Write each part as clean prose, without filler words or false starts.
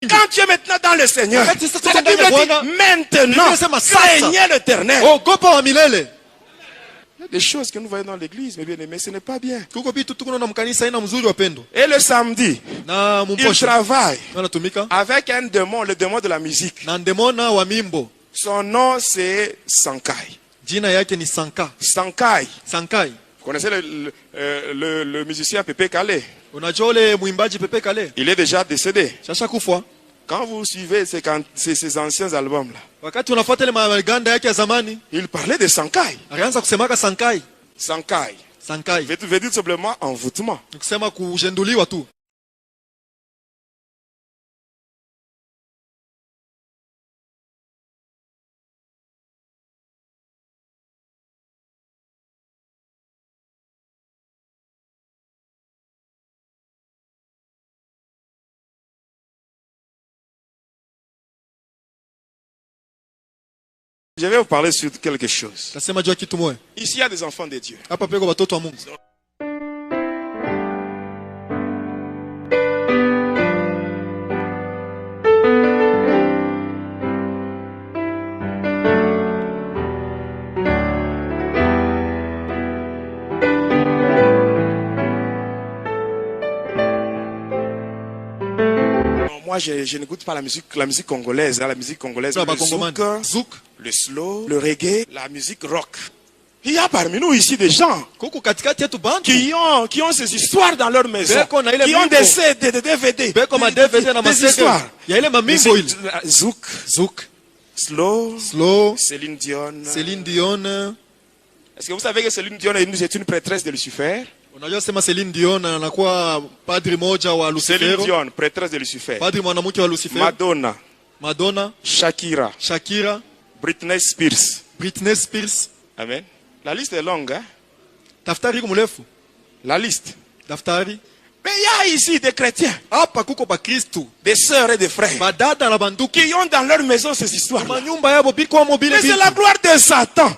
Quand tu es maintenant dans le Seigneur, la Bible dit maintenant, craignez l'Éternel. Il y a des choses que nous voyons dans l'église, mes bien-aimés, ce n'est pas bien. Et le samedi, il travaille avec un démon, le démon de la musique. Son nom c'est Sankai. Sankai. Vous connaissez le musicien Pepe Kale? Il est déjà décédé. Quand vous suivez ces anciens albums-là, il parlait de Sankai. Sankai veut dire simplement envoûtement. Je vais vous parler sur quelque chose. Ici, il y a des enfants de Dieu. Moi, je n'écoute pas la musique congolaise. La musique congolaise, le zouk, le slow, le reggae, la musique rock. Il y a parmi nous ici des gens qui ont ces histoires dans leur maison, qui ont des CD, des DVD, des histoires. Zouk, slow, Céline Dion. Est-ce que vous savez que Céline Dion est une prêtresse de Lucifer? Céline Dion, prêtresse de Lucifer. Madonna. Shakira. Britney Spears. Amen. La liste est longue, hein? La liste. Mais il y a ici des chrétiens, des sœurs et des frères, qui ont dans leur maison ces histoires. Mais c'est la gloire de Satan.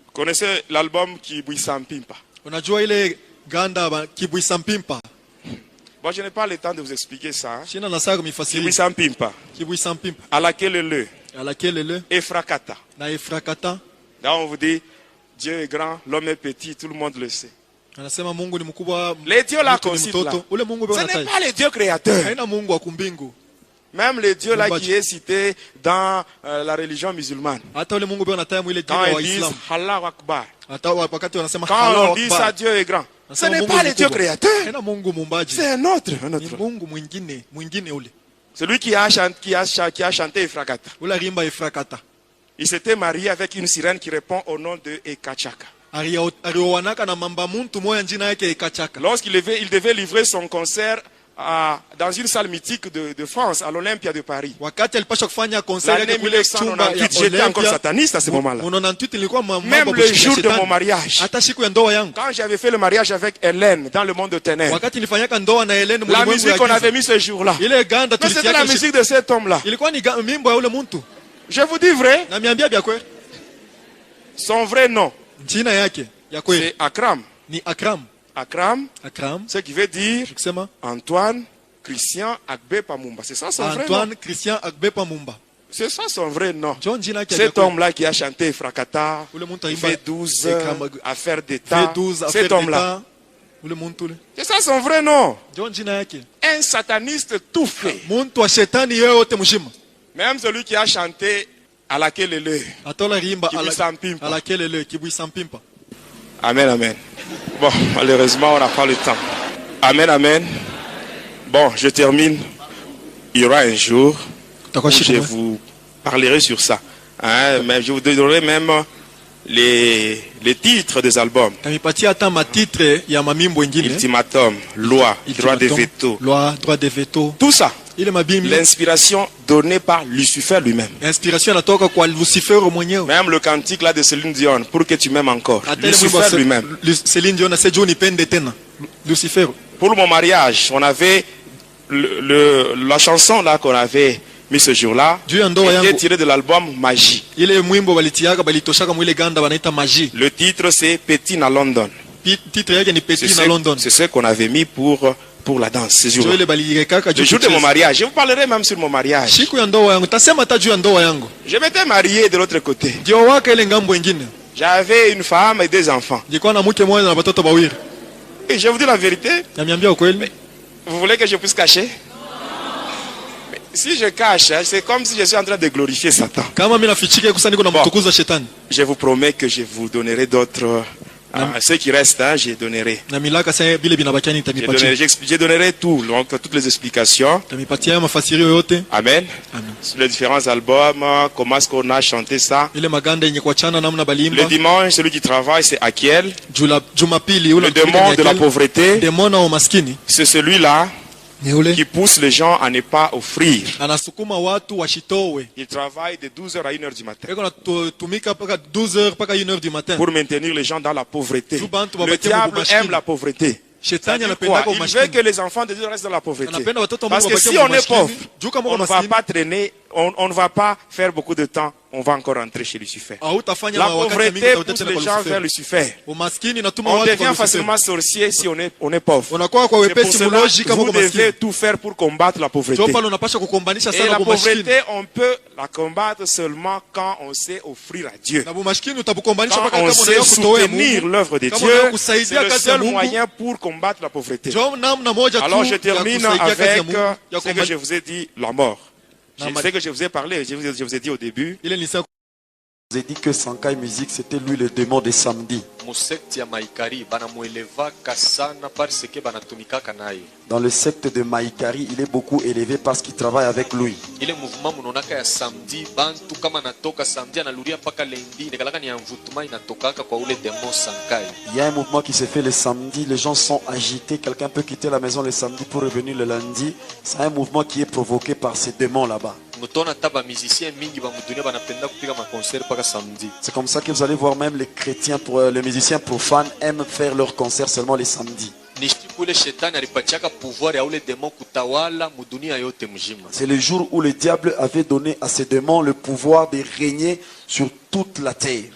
Vous connaissez l'album Kibwisa Mpimpa? Bon, je n'ai pas le temps de vous expliquer ça. Kibwisa Mpimpa. À laquelle Efrakata. Là, on vous dit, Dieu est grand, l'homme est petit, tout le monde le sait. Les dieux là qu'on cite là, ce n'est pas les dieux créateurs. Même les dieux là qui est cité dans la religion musulmane. Quand ils disent Allah Akbar, quand on dit ça, Dieu est grand, ce n'est pas les dieux créateurs. C'est un autre. Celui qui a chanté Efrakata. Il s'était marié avec une sirène qui répond au nom de Ekachaka. Lorsqu'il devait livrer son concert dans une salle mythique de France, à l'Olympia de Paris. L'année 1998, j'étais encore sataniste à ce moment-là. Même le jour de mon mariage, quand j'avais fait le mariage avec Hélène dans le monde de ténèbres, la musique qu'on avait mis ce jour-là, mais c'était la musique de cet homme-là. Je vous dis vrai, son vrai nom, c'est Akram. Akram, ce qui veut dire Antoine Christian Agbe Pamumba. C'est ça son vrai nom. Antoine Christian Agbe Pamumba. C'est ça son vrai nom. Cet homme-là qui a chanté Frakata, il fait 12 affaires d'État. Cet homme-là. C'est ça son vrai nom. Un sataniste tout fait. Même celui qui a chanté à laquelle Amen, amen. Bon, malheureusement, on n'a pas le temps. Amen, amen. Bon, je termine. Il y aura un jour où je vous parlerai sur ça. Hein, mais je vous donnerai même les titres des albums. Ultimatum, loi, droit de veto. Tout ça. L'inspiration donnée par Lucifer lui-même. Même le cantique là de Céline Dion, pour que tu m'aimes encore. Lucifer lui-même. Pour mon mariage, on avait la chanson là qu'on avait mis ce jour-là, était tirée de l'album Magie. Le titre c'est Petit à London. C'est ce qu'on avait mis pour pour la danse ce jour-là. Le jour de mon mariage. Je vous parlerai même sur mon mariage. Je m'étais marié de l'autre côté. J'avais une femme et 2 enfants. Et je vous dis la vérité. Vous voulez que je puisse cacher? Mais si je cache, c'est comme si je suis en train de glorifier Satan. Bon, je vous promets que je vous donnerai d'autres. Ceux qui restent, je donnerai. Je donnerai tout, donc toutes les explications. Amen. Sur les différents albums, comment est-ce qu'on a chanté ça. Le dimanche, celui qui travaille, c'est Akiel. Le démon de la pauvreté, c'est celui-là qui pousse les gens à ne pas offrir. Il travaille de 12h à 1h du matin pour maintenir les gens dans la pauvreté. Le diable aime la pauvreté. Il veut que les enfants de Dieu restent dans la pauvreté. Parce que si on est pauvre, on ne va pas traîner, on ne va pas faire beaucoup de temps, on va encore rentrer chez Lucifer. La pauvreté pousse les gens vers Lucifer. On devient facilement sorcier si on est pauvre. C'est pour cela que vous devez tout faire pour combattre la pauvreté. Et la pauvreté, on peut la combattre seulement quand on sait offrir à Dieu. Quand on sait soutenir l'œuvre de Dieu, c'est le seul moyen pour combattre la pauvreté. Alors je termine avec ce que je vous ai dit, la mort. C'est que je vous ai parlé, je vous ai dit au début. Je vous ai dit que Sankai Music, c'était lui le démon des samedis. Dans le secte de Maïkari, il est beaucoup élevé parce qu'il travaille avec lui. Il y a un mouvement qui se fait le samedi, les gens sont agités, quelqu'un peut quitter la maison le samedi pour revenir le lundi. C'est un mouvement qui est provoqué par ces démons là-bas. C'est comme ça que vous allez voir même les chrétiens, les musiciens profanes aiment faire leurs concerts seulement les samedis. C'est le jour où le diable avait donné à ces démons le pouvoir de régner sur toute la terre.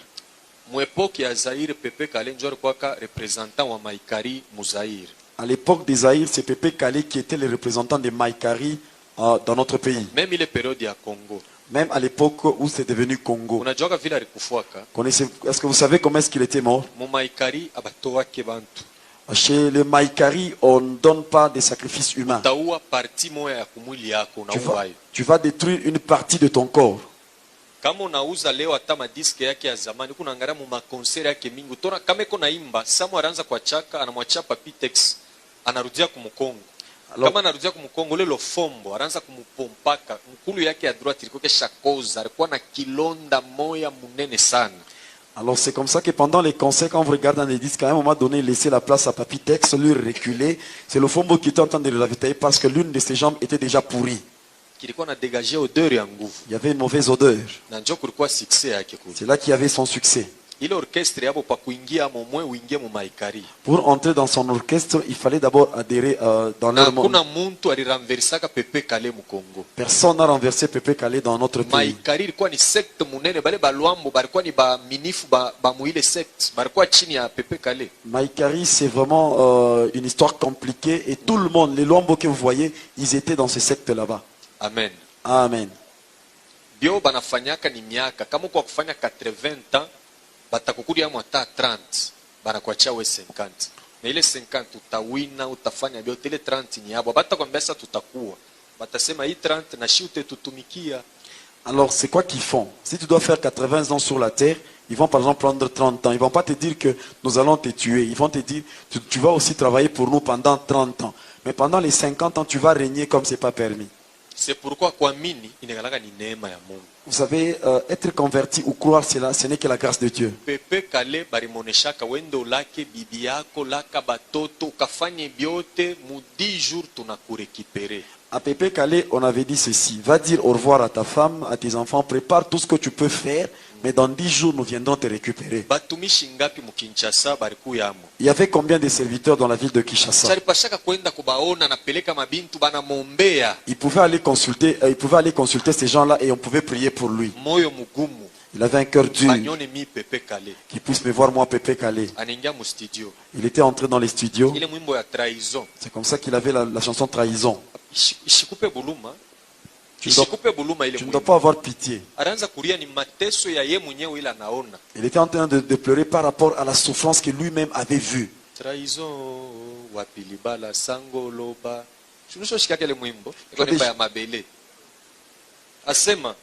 À l'époque des Zaïre, c'est Pépé Kalé qui était le représentant de Maïkari dans notre pays. Même à l'époque où c'est devenu Congo. Est-ce que vous savez comment est-ce qu'il était mort? Chez les Maïkari, on ne donne pas de sacrifices humains. Tu vas détruire une partie de ton corps. Alors c'est comme ça que pendant les concerts, quand vous regardez dans les disques, à un moment donné, il laissait la place à Papy Tex, lui reculer. C'est le Fombo qui était en train de le ravitailler parce que l'une de ses jambes était déjà pourrie. Il y avait une mauvaise odeur. C'est là qu'il y avait son succès. Pour entrer dans son orchestre, il fallait d'abord adhérer dans leur monde. Personne n'a renversé Pépé Kalé dans notre pays. Maïkari, c'est vraiment une histoire compliquée et tout le monde, les Luambo que vous voyez, ils étaient dans ce secte là-bas. Amen. Amen. Bio banafanyaka ni miaka kama kwa kufanya 80 ans batakukudia mwata 30 banakuachia we 50 na ile 50 utawina utafanya biote ile 30 ni yabo batakwambia sasa tutakuwa batasema hii 30 na shi utetutumikia. Alors c'est quoi qu'ils font? Si tu dois faire 80 ans sur la terre, ils vont par exemple prendre 30 ans. Ils vont pas te dire que nous allons te tuer. Ils vont te dire tu vas aussi travailler pour nous pendant 30 ans. Mais pendant les 50 ans, tu vas régner comme c'est pas permis. C'est pourquoi kuamini inagalaka ni neema ya Mungu. Vous savez, être converti ou croire cela, ce n'est que la grâce de Dieu. Pepe Kale barimoneshaka wendo lake bibi yako laka batoto ukafanye biote mu 10 jours tunakurekipere. À Pépé Kalé, on avait dit ceci: va dire au revoir à ta femme, à tes enfants, prépare tout ce que tu peux faire, mais dans 10 jours nous viendrons te récupérer. Il y avait combien de serviteurs dans la ville de Kinshasa? Ils pouvaient aller consulter ces gens-là et on pouvait prier pour lui. Il avait un cœur dur. Qui puisse me voir moi, Pépé Calé. Il était entré dans les studios. C'est comme ça qu'il avait la chanson Trahison. Tu ne dois pas avoir pitié. Il était en train de pleurer par rapport à la souffrance que lui-même avait vue. Trahison, wapilibala, sangoloba. Asema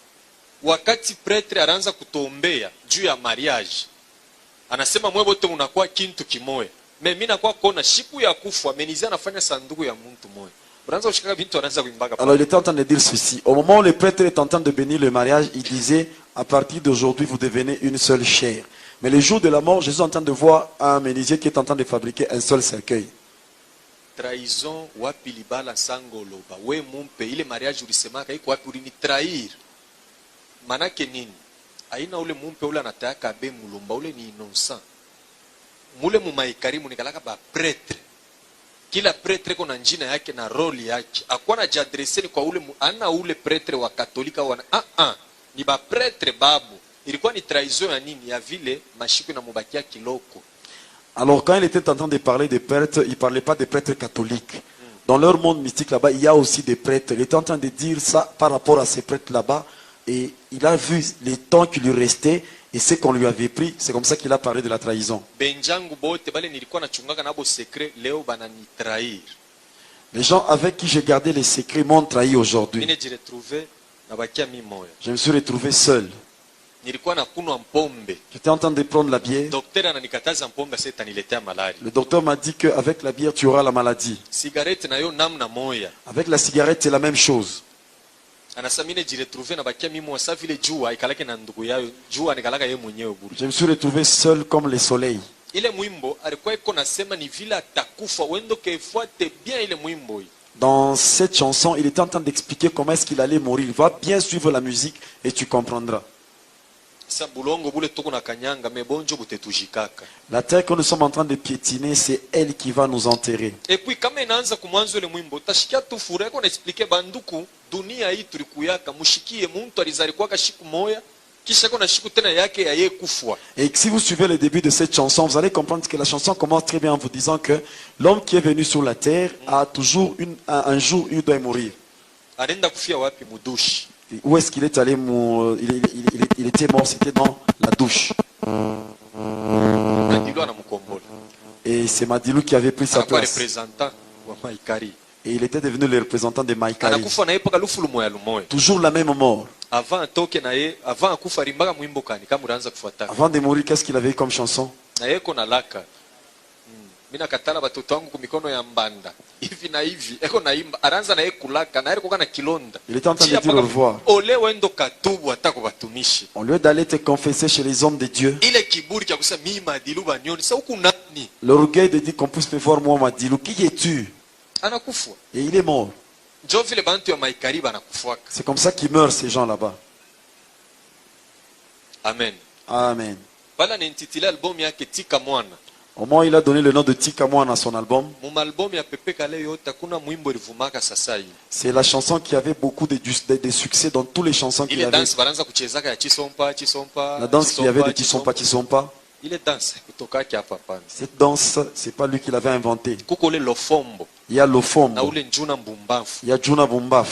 wakati pretre anaanza kutuombea juu ya mariage, anasema mwe wote mnakuwa kintu kimoya. Mimi nakuwa kona siku ya kufa amenizia anafanya sanduku ya mtu moya. Alors il était en train de dire ceci. Au moment où le prêtre est en train de bénir le mariage, il disait, à partir d'aujourd'hui, vous devenez une seule chair. Mais le jour de la mort, Jésus est en train de voir un menuisier qui est en train de fabriquer un seul cercueil. Trahison, wapilibala sangoloba. We mumpe, ile mariage ulisemaka, iko wapi ulini trahir. Manake nini? Aina ule mumpe ule anataka abe mulumba, ule ni innocent. Mule mumaikarimu nikalaka ba prêtre. Kila pretre kuna njina yake na roli yake. Akuwa na jadreseni kwa ule ana ule pretre wa katolika wana. Ni ba pretre babu. Ilikuwa ni trahison ya nini? Ya vile mashiku na mubakia kiloko. Alors quand il était en train de parler des prêtres, il ne parlait pas des prêtres catholiques. Dans leur monde mystique là-bas, il y a aussi des prêtres. Il était en train de dire ça par rapport à ces prêtres là-bas. Et il a vu les temps qui lui restaient et ce qu'on lui avait pris. C'est comme ça qu'il a parlé de la trahison. Les gens avec qui j'ai gardé les secrets m'ont trahi aujourd'hui. Je me suis retrouvé seul. J'étais en train de prendre la bière. Le docteur m'a dit qu'avec la bière, tu auras la maladie. Avec la cigarette, c'est la même chose. Je me suis retrouvé seul comme le soleil. Dans cette chanson, il était en train d'expliquer comment est-ce qu'il allait mourir. Il va bien suivre la musique et tu comprendras. La terre que nous sommes en train de piétiner, c'est elle qui va nous enterrer. Et puis kama inaanza kumwanzo le mwimbo tashikia tu fura yako na explique banduku dunia hii tulikuyaka mushikie muntu alizalikuwa shiku moya kisha kuna shiku tena yake yaye kufwa. Et si vous suivez le début de cette chanson, vous allez comprendre que la chanson commence très bien en vous disant que l'homme qui est venu sur la terre a toujours un jour il doit mourir. Anaenda kufia wapi mudushi? Où est-ce qu'il est allé il était mort, c'était dans la douche. Et c'est Madilou qui avait pris sa place. Et il était devenu le représentant de Maïkari. Toujours la même mort. Avant de mourir, qu'est-ce qu'il avait comme chanson? Mina katala batoto wangu kumikono ya mbanda hivi na hivi eko naimba aranza na ekulaka na eko kana kilonda. Il était en train de dire au revoir. Ole wendo katubu atako batumishi. Au lieu d'aller te confesser chez les hommes de Dieu, ile kiburi cha kusema mimi Madilu banyoni sa huku nani? L'orgueil de dire qu'on puisse me voir moi Madilu, qui es-tu? Anakufa. Et il est mort. Njo vile bantu ya Maikari banakufuaka. C'est comme ça qu'ils meurent ces gens là-bas. Amen. Amen. Bala ni intitile album yake Tika Mwana. Au moins, il a donné le nom de Tika Mwana à son album. C'est la chanson qui avait beaucoup de succès dans tous les chansons qu'il avait. La danse qu'il y avait de Chisompa Chisompa. Cette danse, c'est pas lui qui l'avait inventée. Il y a l'Ofombo. Il y a Juna Bumbaf.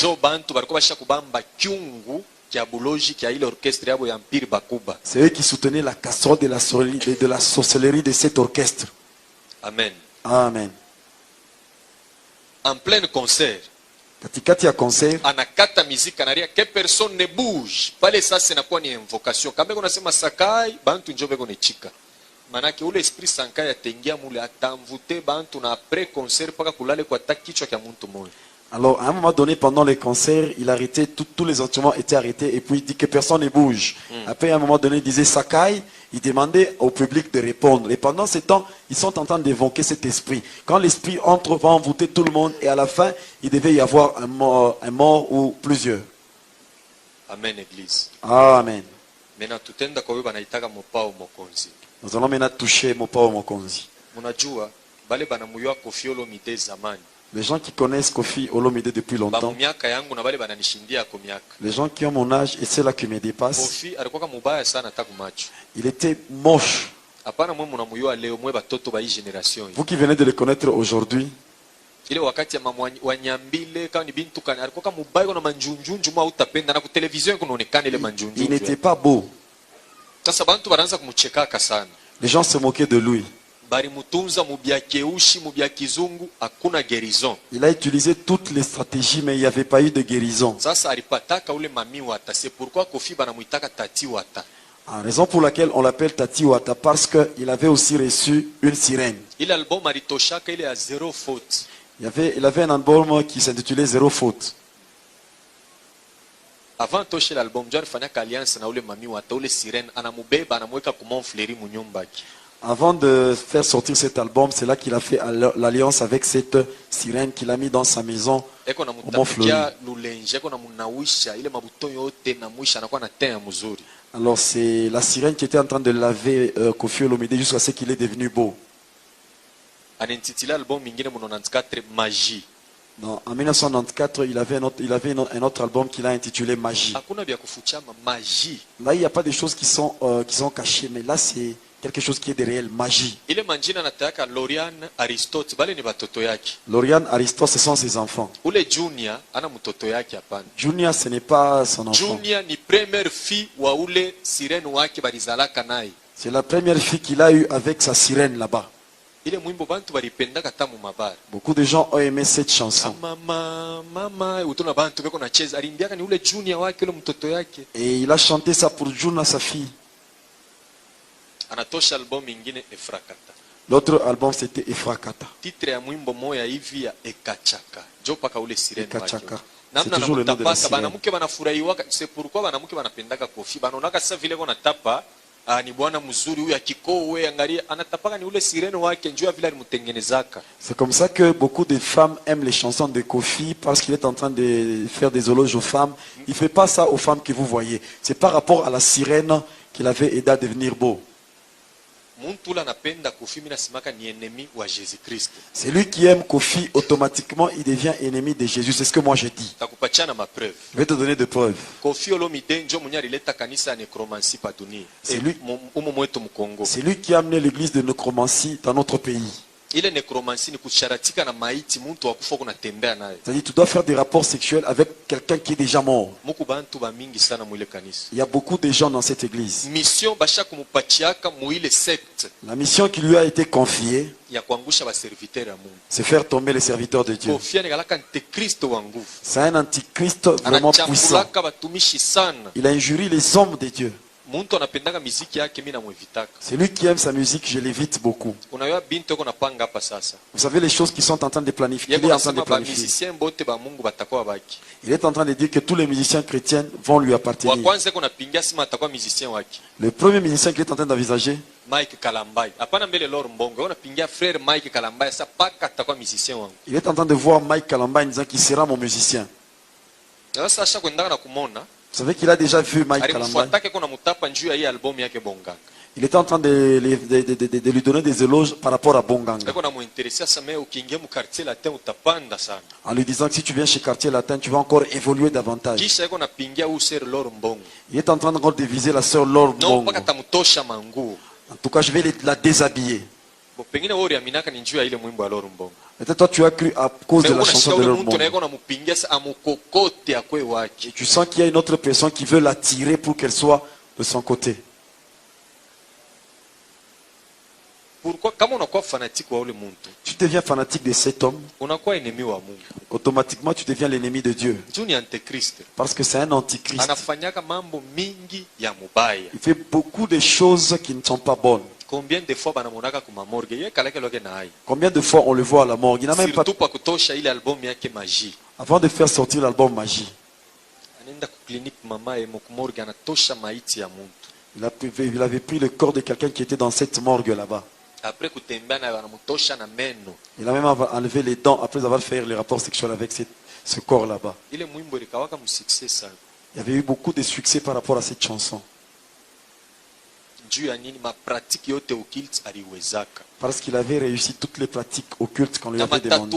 C'est eux qui soutenaient la casserole de la sorcellerie de cet orchestre. Amen. Amen. En plein concert, katikati ya concert, anakata muziki anaria que personne ne bouge. Pale sasa inakuwa ni invocation. Kama unasema sakai, bantu njobe kone chika. Manake ule esprit sankai atengia mule atamvute bantu na après concert paka kulale kwa takichwa kya muntu moyo. Alors, à un moment donné, pendant les concerts, il arrêtait, tous les instruments étaient arrêtés, et puis il dit que personne ne bouge. Après, à un moment donné, il disait Sakai, il demandait au public de répondre. Et pendant ce temps, ils sont en train d'évoquer cet esprit. Quand l'esprit entre, va envoûter tout le monde, et à la fin, il devait y avoir un mort ou plusieurs. Amen, Église. Amen. Nous allons maintenant toucher Mopao Mokonzi. Munajua, bale banamuyoa Koffi Olomide zamani. Les gens qui connaissent Koffi Olomide depuis longtemps, les gens qui ont mon âge et ceux-là qui me dépassent, il était moche. Vous qui venez de le connaître aujourd'hui, il n'était pas beau. Les gens se moquaient de lui. Il a utilisé toutes les stratégies, mais il n'y avait pas eu de guérison. La raison pour laquelle on l'appelle Tati Wata, parce qu'il avait aussi reçu une sirène. Il avait un album qui s'intitulait Zéro faute. Avant toshe l'album, John Fanya alliance na ule mami wata ule sirène anamubeba anamweka kumon fleri munyumbaki. Avant de faire sortir cet album, c'est là qu'il a fait l'alliance avec cette sirène qu'il a mis dans sa maison au Mont Fleury. Alors c'est la sirène qui était en train de laver Koffi Olomide jusqu'à ce qu'il est devenu beau. Non, en 1994, il avait un autre album qu'il a intitulé Magie. Là, il n'y a pas de choses qui sont cachées, mais là, c'est quelque chose qui est de réel, magie. Lauriane, Aristote, ce sont ses enfants. Junior, ce n'est pas son enfant. C'est la première fille qu'il a eue avec sa sirène là-bas. Beaucoup de gens ont aimé cette chanson. Et il a chanté ça pour Juna, sa fille. L'autre album c'était Efrakata. Ekachaka. C'est toujours le nom de la sirène. C'est pourquoi c'est comme ça que beaucoup de femmes aiment les chansons de Koffi, parce qu'il est en train de faire des éloges aux femmes. Il ne fait pas ça aux femmes que vous voyez. C'est par rapport à la sirène qu'il avait aidé à devenir beau. C'est lui qui aime Koffi, automatiquement il devient ennemi de Jésus. C'est ce que moi je dis. Je vais te donner des preuves. C'est lui qui a amené l'église de nécromancie dans notre pays. C'est-à-dire tu dois faire des rapports sexuels avec quelqu'un qui est déjà mort. Il y a beaucoup de gens dans cette église. La mission qui lui a été confiée, c'est faire tomber les serviteurs de Dieu. C'est un antichrist vraiment puissant. Il a injurié les hommes de Dieu. C'est lui qui aime sa musique, je l'évite beaucoup. Vous savez les choses qui sont en train de planifier. Il est en train de planifier. Il est en train de dire que tous les musiciens chrétiens vont lui appartenir. Le premier musicien qu'il est en train d'envisager, il est en train de voir Mike Kalamba en disant qu'il sera mon musicien. Vous savez qu'il a déjà vu Mike Kalamba. Il était en train de lui donner des éloges par rapport à Bonganga. En lui disant que si tu viens chez Quartier Latin, tu vas encore évoluer davantage. Il est en train encore de viser la sœur Laure Mbongo. En tout cas, je vais la déshabiller. Peut-être toi tu as cru à cause de la chanson de Laure Mbongo. Et tu sens qu'il y a une autre personne qui veut l'attirer pour qu'elle soit de son côté. Pourquoi, tu deviens fanatique de cet homme, automatiquement tu deviens l'ennemi de Dieu. Parce que c'est un antichrist. Il fait beaucoup de choses qui ne sont pas bonnes. Combien de fois on le voit à la morgue? Il n'a même pas... Avant de faire sortir l'album Magie, il avait pris le corps de quelqu'un qui était dans cette morgue là-bas. Il a même enlevé les dents après avoir fait les rapports sexuels avec ce corps là-bas. Il y avait eu beaucoup de succès par rapport à cette chanson. Parce qu'il avait réussi toutes les pratiques occultes qu'on lui avait demandées.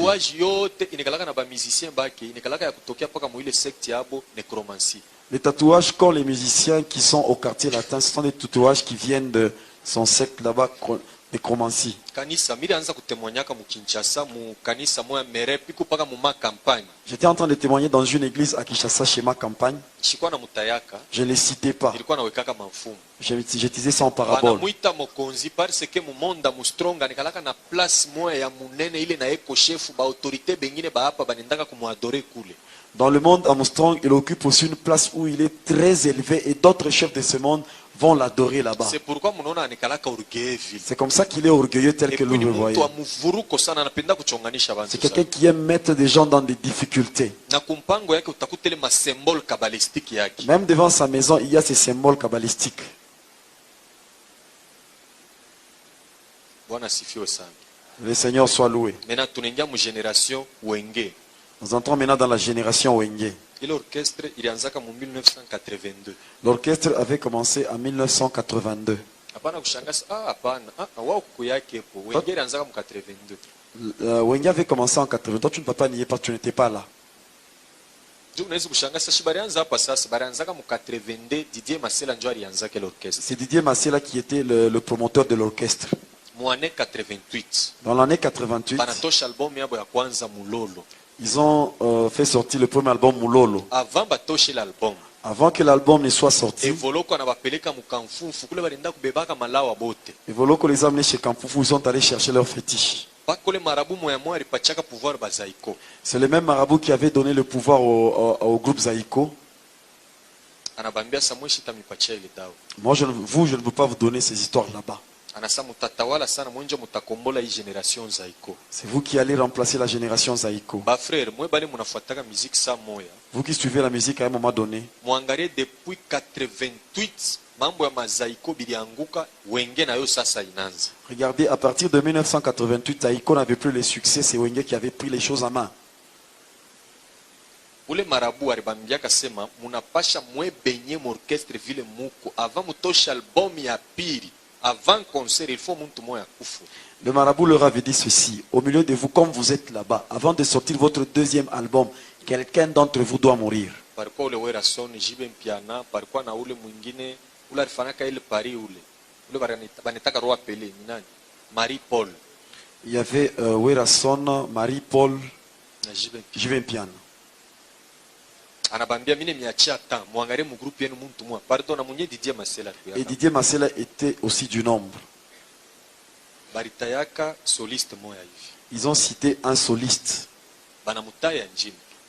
Les tatouages qu'ont les musiciens qui sont au quartier latin, ce sont des tatouages qui viennent de son secte là-bas, nécromancie. J'étais en train de témoigner dans une église à Kinshasa chez ma campagne. Je ne les citais pas. Je disais ça en parabole. Dans le monde Armstrong, il occupe aussi une place où il est très élevé et d'autres chefs de ce monde vont l'adorer là-bas. C'est comme ça qu'il est orgueilleux tel que vous le voyez. C'est quelqu'un qui aime mettre des gens dans des difficultés. Même devant sa maison, il y a ces symboles kabbalistiques. Le Seigneur soit loué. Nous entrons maintenant dans la génération Wenge. L'orchestre avait commencé en 1982. Wenge avait commencé en 82. Toi, tu ne peux pas nier parce que tu n'étais pas là. C'est Didier Massela qui était le promoteur de l'orchestre. Dans l'année 88, ils ont fait sortir le premier album Mulolo. Avant que l'album ne soit sorti, Evoloko les a amenés chez Kampufu, ils sont allés chercher leur fétiche. C'est le même marabout qui avait donné le pouvoir au groupe Zaïko. Moi, je ne veux pas vous donner ces histoires là-bas. C'est vous qui allez remplacer la génération Zaïko. Vous qui suivez la musique à un moment donné. Depuis 88, regardez, à partir de 1988, Zaïko n'avait plus le succès. C'est Wenge qui avait pris les choses en main. Ule marabu alibambiaka sema munapasha mwebenye orchestre vile muko avant mutosha album ya pili. Avant concert, il faut muntu moya kufu. Le marabout leur avait dit ceci: au milieu de vous, comme vous êtes là-bas, avant de sortir votre deuxième album, quelqu'un d'entre vous doit mourir. Parikuwa ule Werason, Jibe Mpiana, parikuwa na ule mwingine, ule alifanaka ile Paris ule banetaka Roi Pelé, ni nani? Marie Paul. Il y avait Werason, Marie Paul, Jibe Mpiana. Et Didier Massela était aussi du nombre. Ils ont cité un soliste.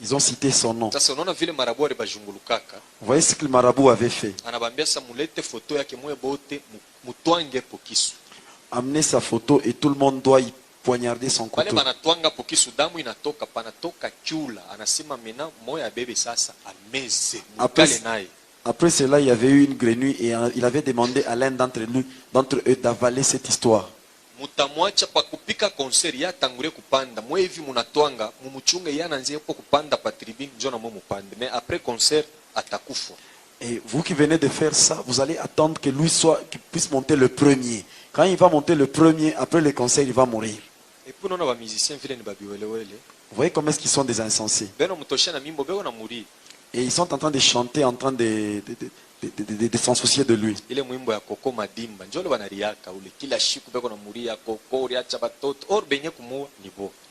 Ils ont cité son nom. Vous voyez ce que le marabout avait fait? Amener sa photo et tout le monde doit y poignarder son couteau. Après cela, il y avait eu une grenouille et il avait demandé à l'un d'entre eux d'avaler cette histoire. Et vous qui venez de faire ça, vous allez attendre que lui qu'il puisse monter le premier. Quand il va monter le premier, après le concert, il va mourir. Vous voyez comment est-ce qu'ils sont des insensés. Et ils sont en train de chanter, en train de s'en soucier de lui.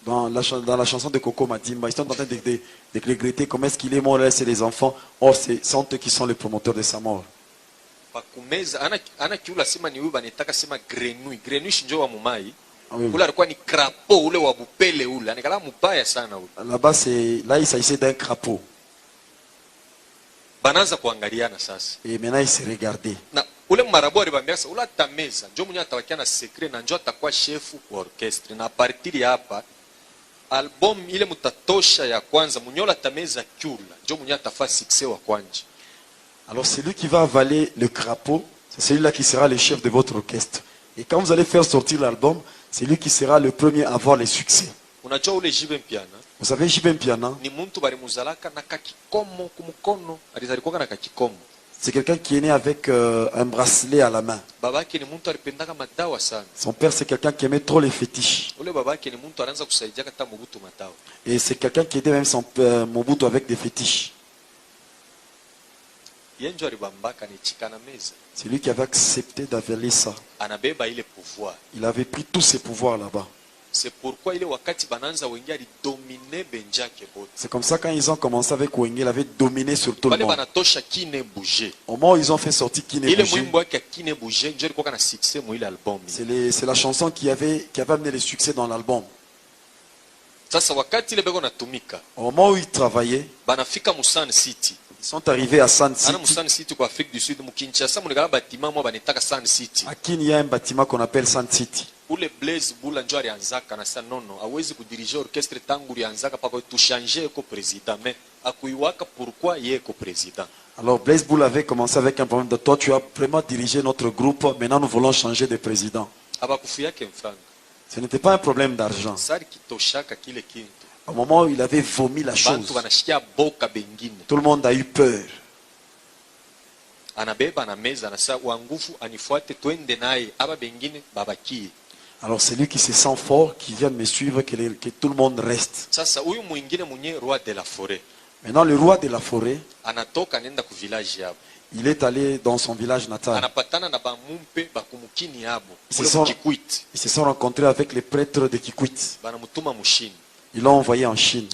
Dans la chanson de Coco Madimba, ils sont en train de regretter comment est-ce qu'il est mort, laisser les enfants. Or, ce sont eux qui sont les promoteurs de sa mort. Là-bas, là, il s'agissait d'un crapaud. Et maintenant, il s'est regardé. Ule marabu alibambia ula tameza njo mwenye atawakia na secret na njo atakuwa chef wa orchestre na partiri hapa album ile mutatosha ya kwanza munyola tameza kyula njo mwenye atafa succès wa kwanja. Alors c'est lui qui va avaler le crapaud, c'est celui-là qui sera le chef de votre orchestre. Et quand vous allez faire sortir l'album, c'est lui qui sera le premier à avoir les succès. Unajua ule Jibe Mpiana? Vous savez Jibe Mpiana? Ni muntu balimuzalaka na kakikomo kumukono, alizalikuwa na kakikomo. C'est quelqu'un qui est né avec un bracelet à la main. Son père, c'est quelqu'un qui aimait trop les fétiches. Et c'est quelqu'un qui aidait même son père Mobutu avec des fétiches. C'est lui qui avait accepté d'avaler ça. Il avait pris tous ses pouvoirs là-bas. C'est pourquoi c'est comme ça quand ils ont commencé avec Wenge, il avait dominé sur tout le monde. Au moment où ils ont fait sortir Kine Bouger, c'est la chanson qui avait amené le succès dans l'album. Au moment où ils travaillaient, ils sont arrivés à Sun City. À Kin, il y a un bâtiment qu'on appelle Sun City. Ule Blaise Bula njo alianzaka na sa nono hawezi kudirige orchestre tangu alianzaka pako tuchanger ko président mais akuiwaka pourquoi yeko président. Alors Blaise Bula avait commencé avec un problème de toi, tu as vraiment dirigé notre groupe, maintenant nous voulons changer de président. Abakufuyake mfanga. Ce n'était pas un problème d'argent. Sari kitoshaka kile kintu. Au moment où il avait vomi la chose, tout le monde a eu peur. Anabeba na meza na sa wangufu anifuate twende naye aba bengine babaki. Alors c'est lui qui se sent fort, qui vient me suivre, que tout le monde reste. Maintenant le roi de la forêt, il est allé dans son village natal. Ils se sont rencontrés avec les prêtres de Kikwit. Ils l'ont envoyé en Chine.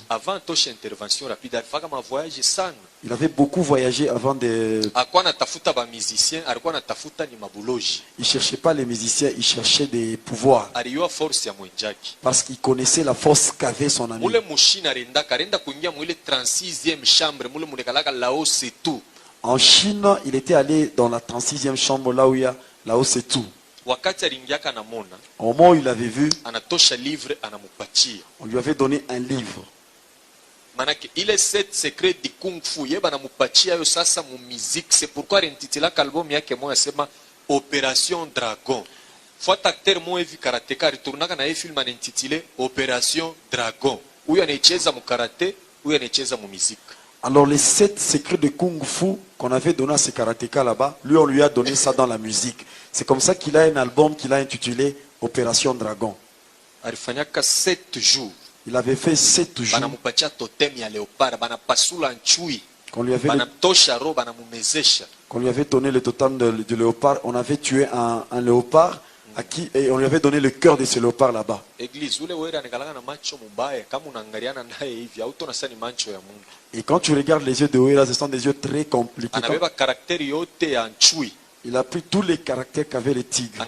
Il avait beaucoup voyagé avant de... Il ne cherchait pas les musiciens, il cherchait des pouvoirs. Parce qu'il connaissait la force qu'avait son ami. En Chine, il était allé dans la 36e chambre, là où il y a Lao Tse-Tu. Au moment où il avait vu, on lui avait donné un livre. Manake ile set secret di kung fu yeba na mupatia yo sasa mu musique, c'est pourquoi rentitila album yake moya sema Opération Dragon. Fuata acteur mo evi karateka retournaka na film anintitile Opération Dragon. Huyo anacheza mu karate, huyo anacheza mu musique. Alors les 7 secrets de kung fu qu'on avait donné à ce karatéka là-bas, lui on lui a donné ça dans la musique. C'est comme ça qu'il a un album qu'il a intitulé Opération Dragon. Alifanyaka 7 jours. Il avait fait 7 jours. Qu'on lui avait donné le totem de léopard. On avait tué un léopard à qui, et on lui avait donné le cœur de ce léopard là-bas. Et quand tu regardes les yeux de Ouera, ce sont des yeux très compliqués. Il a pris tous les caractères qu'avait le tigre.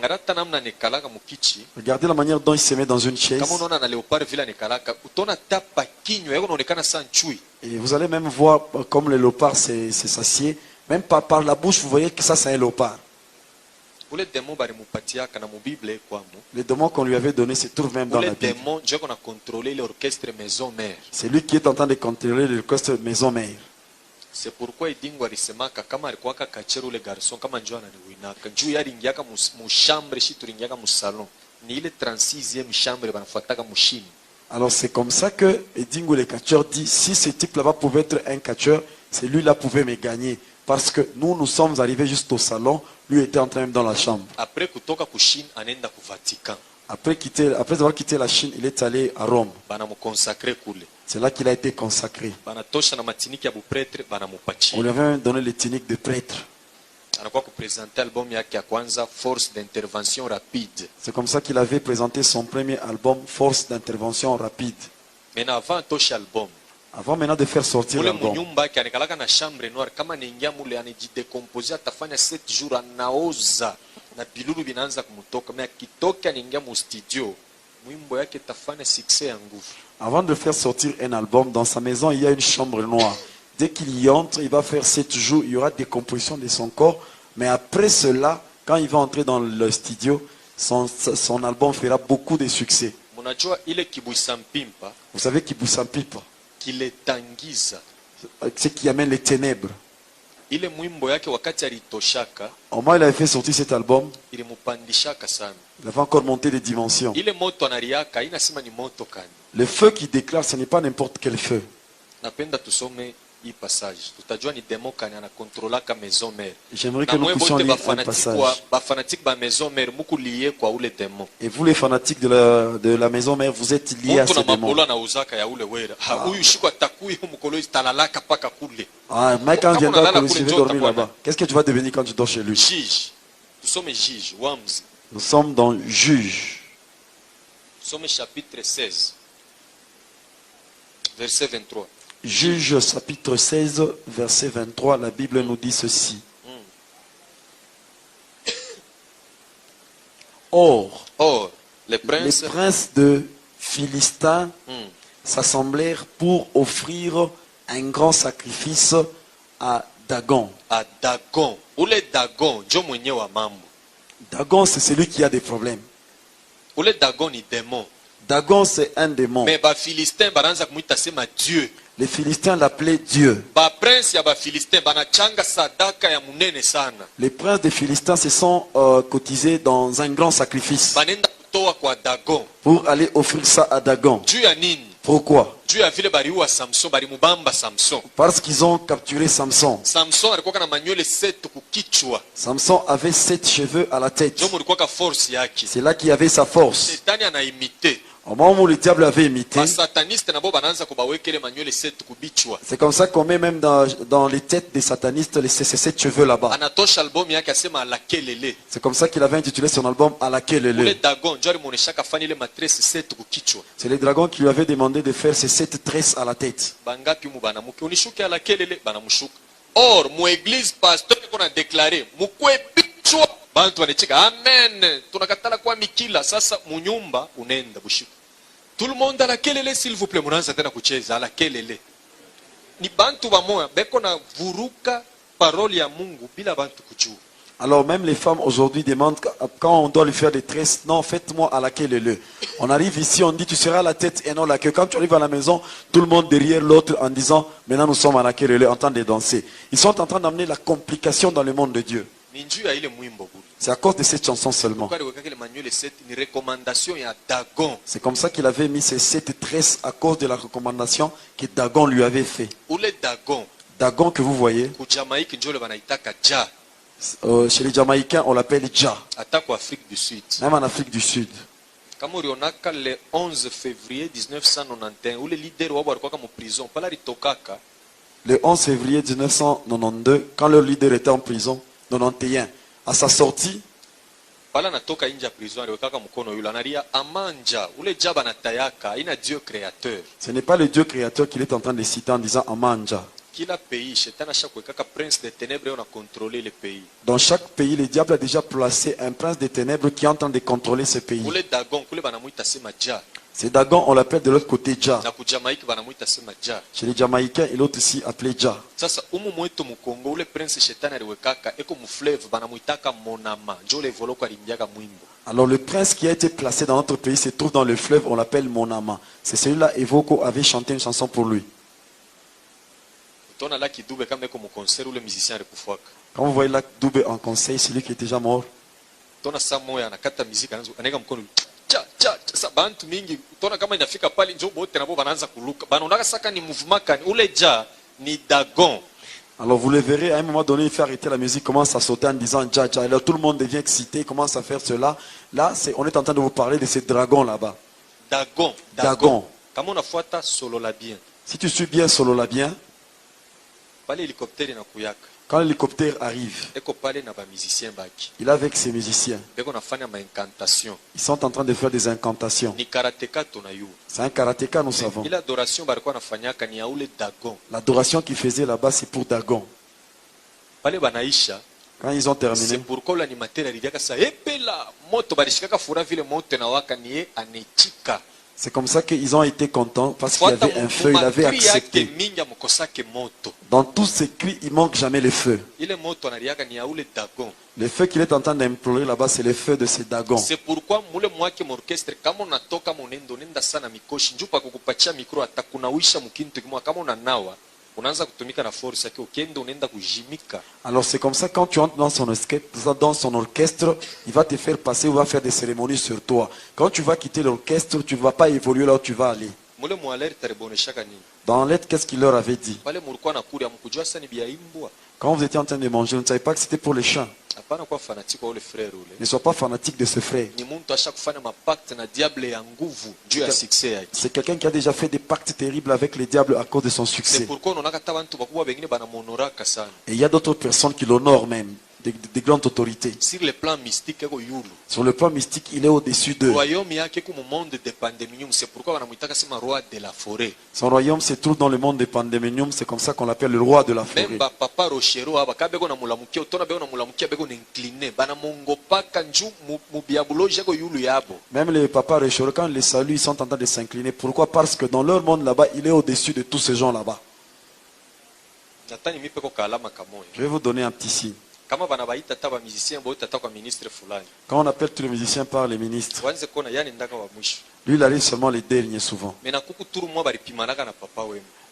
Regardez la manière dont il se met dans une chaise. Et vous allez même voir comme le léopard s'assied. Même par la bouche, vous voyez que ça c'est un léopard. Les démons qu'on lui avait donnés se trouvent même dans la Bible. C'est lui qui est en train de contrôler l'orchestre maison-mère. C'est pourquoi idingo alisemaka kama alikuwa kachero ule garçon kama njoo ananiwinaka njoo yaringiaka mu chambre shi turingiaka mu salon ni ile 36e chambre banafuataka mushini. Alors c'est comme ça que Idingo le catcheur dit si ce type là-bas pouvait être un catcheur, c'est lui là pouvait me gagner parce que nous sommes arrivés juste au salon, lui était en train même dans la chambre. Après kutoka ku Chine anenda ku Vatican. Après avoir quitté la Chine, il est allé à Rome. C'est là qu'il a été consacré. On lui avait donné les tuniques de prêtre. C'est comme ça qu'il avait présenté son premier album, Force d'intervention rapide. Avant maintenant de faire sortir l'album. Na bilulu binaanza kumutoka mais akitoka ningia mu studio mwimbo yake tafanya succès ya nguvu. Avant de faire sortir un album dans sa maison, il y a une chambre noire. Dès qu'il y entre, il va faire 7 jours, il y aura des compositions de son corps, mais après cela, quand il va entrer dans le studio, son album fera beaucoup de succès. Munajua ile kibuisampimpa. Vous savez kibuisampimpa? Kiletangiza. C'est qui amène les ténèbres. Ile mwimbo yake wakati alitoshaka. Au moment où il avait fait sortir cet album, il mupandishaka sana. Il avait encore monté les dimensions. Ile moto anariaka inasema ni moto kani. Le feu qui déclare, ce n'est pas n'importe quel feu. Napenda tusome hii passage. Tutajua ni demo kani anakontrolaka maison mère. J'aimerais que nous puissions lire un passage. Ba fanatique ba maison mère muku lié kwa ule demo. Et vous les fanatiques de la maison mère, vous êtes liés à ce démon. Ah, Mike, quand viendra que je vais dormir là-bas, qu'est-ce que tu vas devenir quand tu dors chez lui? Juge. Nous sommes juges. Nous sommes dans juge. Nous sommes chapitre 16, verset 23. Juge chapitre 16, verset 23, la Bible nous dit ceci. Or, les princes de Philistins s'assemblèrent pour offrir un grand sacrifice à Dagon. À Dagon. Où est Dagon? Dagon, c'est celui qui a des problèmes. Où est Dagon, ni démon? Dagon, c'est un démon. Mais les Philistins, Dieu. Les Philistins l'appelaient Dieu. Les princes des Philistins se sont cotisés dans un grand sacrifice pour aller offrir ça à Dagon. Pourquoi? Parce qu'ils ont capturé Samson. Samson avait 7 cheveux à la tête. C'est là qu'il avait sa force. Au moment où le diable avait imité, c'est comme ça qu'on met même dans les têtes des satanistes ces 7 cheveux là-bas. C'est comme ça qu'il avait intitulé son album Alakelele. C'est les dragons qui lui avaient demandé de faire ces 7 tresses à la tête. Or, mon église pasteur qu'on a déclaré, bantu wanacheka amen, tunakatala kwa mikila sasa munyumba unaenda bushiku. Tout le monde à la kelele s'il vous plaît, munaanza tena kucheza à la kelele. Ni bantu bamoya beko na vuruka parole ya Mungu bila bantu kujua. Alors même les femmes aujourd'hui demandent quand on doit lui faire des tresses, non, faites-moi à la kelele. On arrive ici, on dit tu seras la tête et non la queue. Quand tu arrives à la maison, tout le monde derrière l'autre en disant maintenant nous sommes à la kelele en train de danser. Ils sont en train d'amener la complication dans le monde de Dieu. C'est à cause de cette chanson seulement. C'est comme ça qu'il avait mis ces 7 tresses à cause de la recommandation que Dagon lui avait fait. Dagon que vous voyez, chez les Jamaïcains on l'appelle Dja. Même en Afrique du Sud. Le 11 février 1991, le leader wa prison, le 11 février 1992, quand le leader était en prison, 91, à sa sortie, ce n'est pas le Dieu créateur qu'il est en train de citer en disant Amanja. Dans chaque pays, le diable a déjà placé un prince des ténèbres qui est en train de contrôler ce pays. C'est Dagon, on l'appelle de l'autre côté Dja. Chez les Jamaïcains, il est aussi appelé Dja. Alors le prince qui a été placé dans notre pays se trouve dans le fleuve, on l'appelle Monama. C'est celui-là, Evoko avait chanté une chanson pour lui. Quand vous voyez Lac Dube en conseil, celui qui est déjà mort. Alors vous le verrez, à un moment donné, il fait arrêter la musique, commence à sauter en disant Dja Dja. Alors tout le monde devient excité, commence à faire cela. Là, on est en train de vous parler de ces dragons là-bas. Dagon. Si tu suis bien Solo la bien, quand l'hélicoptère arrive, il est avec ses musiciens. Ils sont en train de faire des incantations. C'est un karatéka, nous savons. L'adoration qu'ils faisaient là-bas, c'est pour Dagon. Quand ils ont terminé, c'est comme ça qu'ils ont été contents parce qu'il y avait un feu, il avait accepté. Dans tous ces cris, il ne manque jamais le feu. Le feu qu'il est en train d'implorer là-bas, c'est le feu de ces Dagons. C'est pourquoi kama unatoka munendo nenda sana mikoshi njupa kukupatia mikro atakunawisha mukintu kimwa kama unanawa unaanza kutumika na force yake ukienda unaenda kujimika. Alors c'est comme ça quand tu entres dans son orchestre, il va te faire passer ou va faire des cérémonies sur toi. Quand tu vas quitter l'orchestre, tu ne vas pas évoluer là où tu vas aller. Dans lettre, qu'est-ce qu'il leur avait dit? Quand vous étiez en train de manger, vous ne savez pas que c'était pour les chiens. Ne sois pas fanatique de ce frère. C'est quelqu'un qui a déjà fait des pactes terribles avec les diables à cause de son succès. Et il y a d'autres personnes qui l'honorent même. Des grandes autorités. Sur le plan mystique, il est au-dessus d'eux. Son royaume se trouve dans le monde des Pandémonium, c'est comme ça qu'on l'appelle le roi de la forêt. Même les papas Rochero, quand ils les saluent, ils sont en train de s'incliner. Pourquoi? Parce que dans leur monde là-bas, il est au-dessus de tous ces gens là-bas. Je vais vous donner un petit signe. Quand on appelle tous les musiciens par les ministres, lui il arrive seulement les derniers souvent.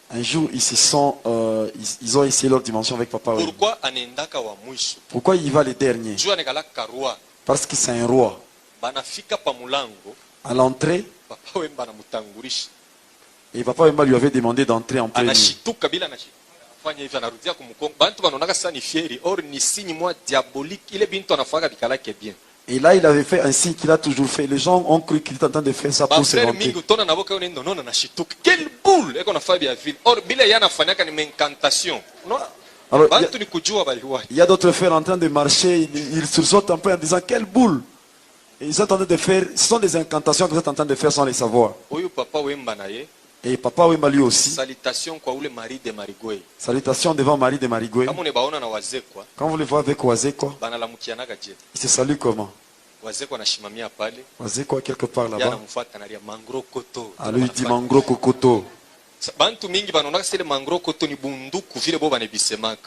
Un jour ils ont essayé leur dimension avec Papa Wemba. Pourquoi il va les derniers? Parce que c'est un roi. À l'entrée, et Papa Wemba lui avait demandé d'entrer en premier. Et là, il avait fait un signe qu'il a toujours fait. Les gens ont cru qu'il était en train de faire ça pour se vanter. Alors, il y a d'autres frères en train de marcher, ils sursautent un peu en disant quelle boule. Et ils sont en train de faire, ce sont des incantations que vous êtes en train de faire sans les savoir. Et Papa Wemba lui aussi. Salutation devant Marie de Marigoué. Quand vous les voyez avec Wazekwa, ils se saluent comment? Wazekwa quelque part là-bas. Alors il dit Mangro Kokoto.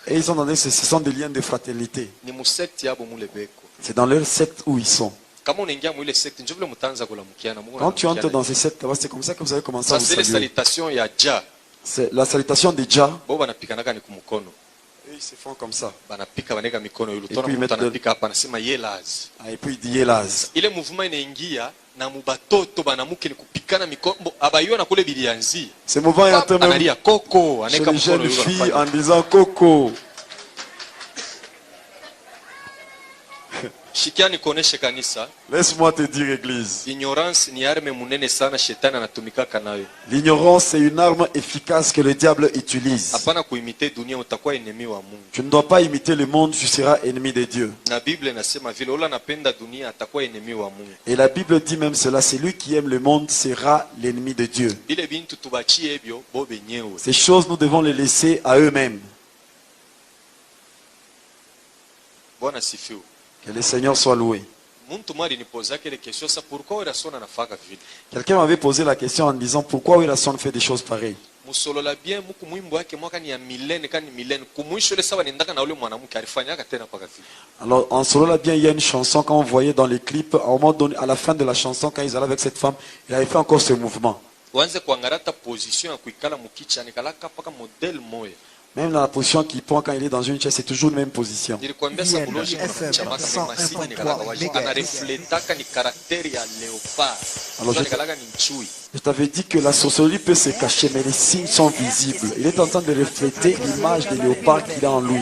Et ils ont donné, ce sont des liens de fraternité. C'est dans leur secte où ils sont. Quand tu entres dans ces sectes, c'est comme ça que vous allez commencer à vous saluer. C'est la salutation de Jah. Et ils se font comme ça. Et puis ils mettent et puis il dit Yelaz. Ce mouvement est en train de chez les jeunes filles en disant Coco. Laisse-moi te dire, église. L'ignorance est une arme efficace que le diable utilise. Tu ne dois pas imiter le monde, tu seras ennemi de Dieu. Et la Bible dit même cela, celui qui aime le monde sera l'ennemi de Dieu. Ces choses, nous devons les laisser à eux-mêmes. Que le Seigneur soit loué. Quelqu'un m'avait posé la question en disant pourquoi Werason fait des choses pareilles. Alors en Solola bien, il y a une chanson, quand on voyait dans les clips, à un moment donné, à la fin de la chanson, quand ils allaient avec cette femme, il avait fait encore ce mouvement. Même dans la position qu'il prend quand il est dans une chaise, c'est toujours la même position. Alors je t'avais dit que la sorcellerie peut se cacher, mais les signes sont visibles. Il est en train de refléter l'image de léopard qu'il a en lui.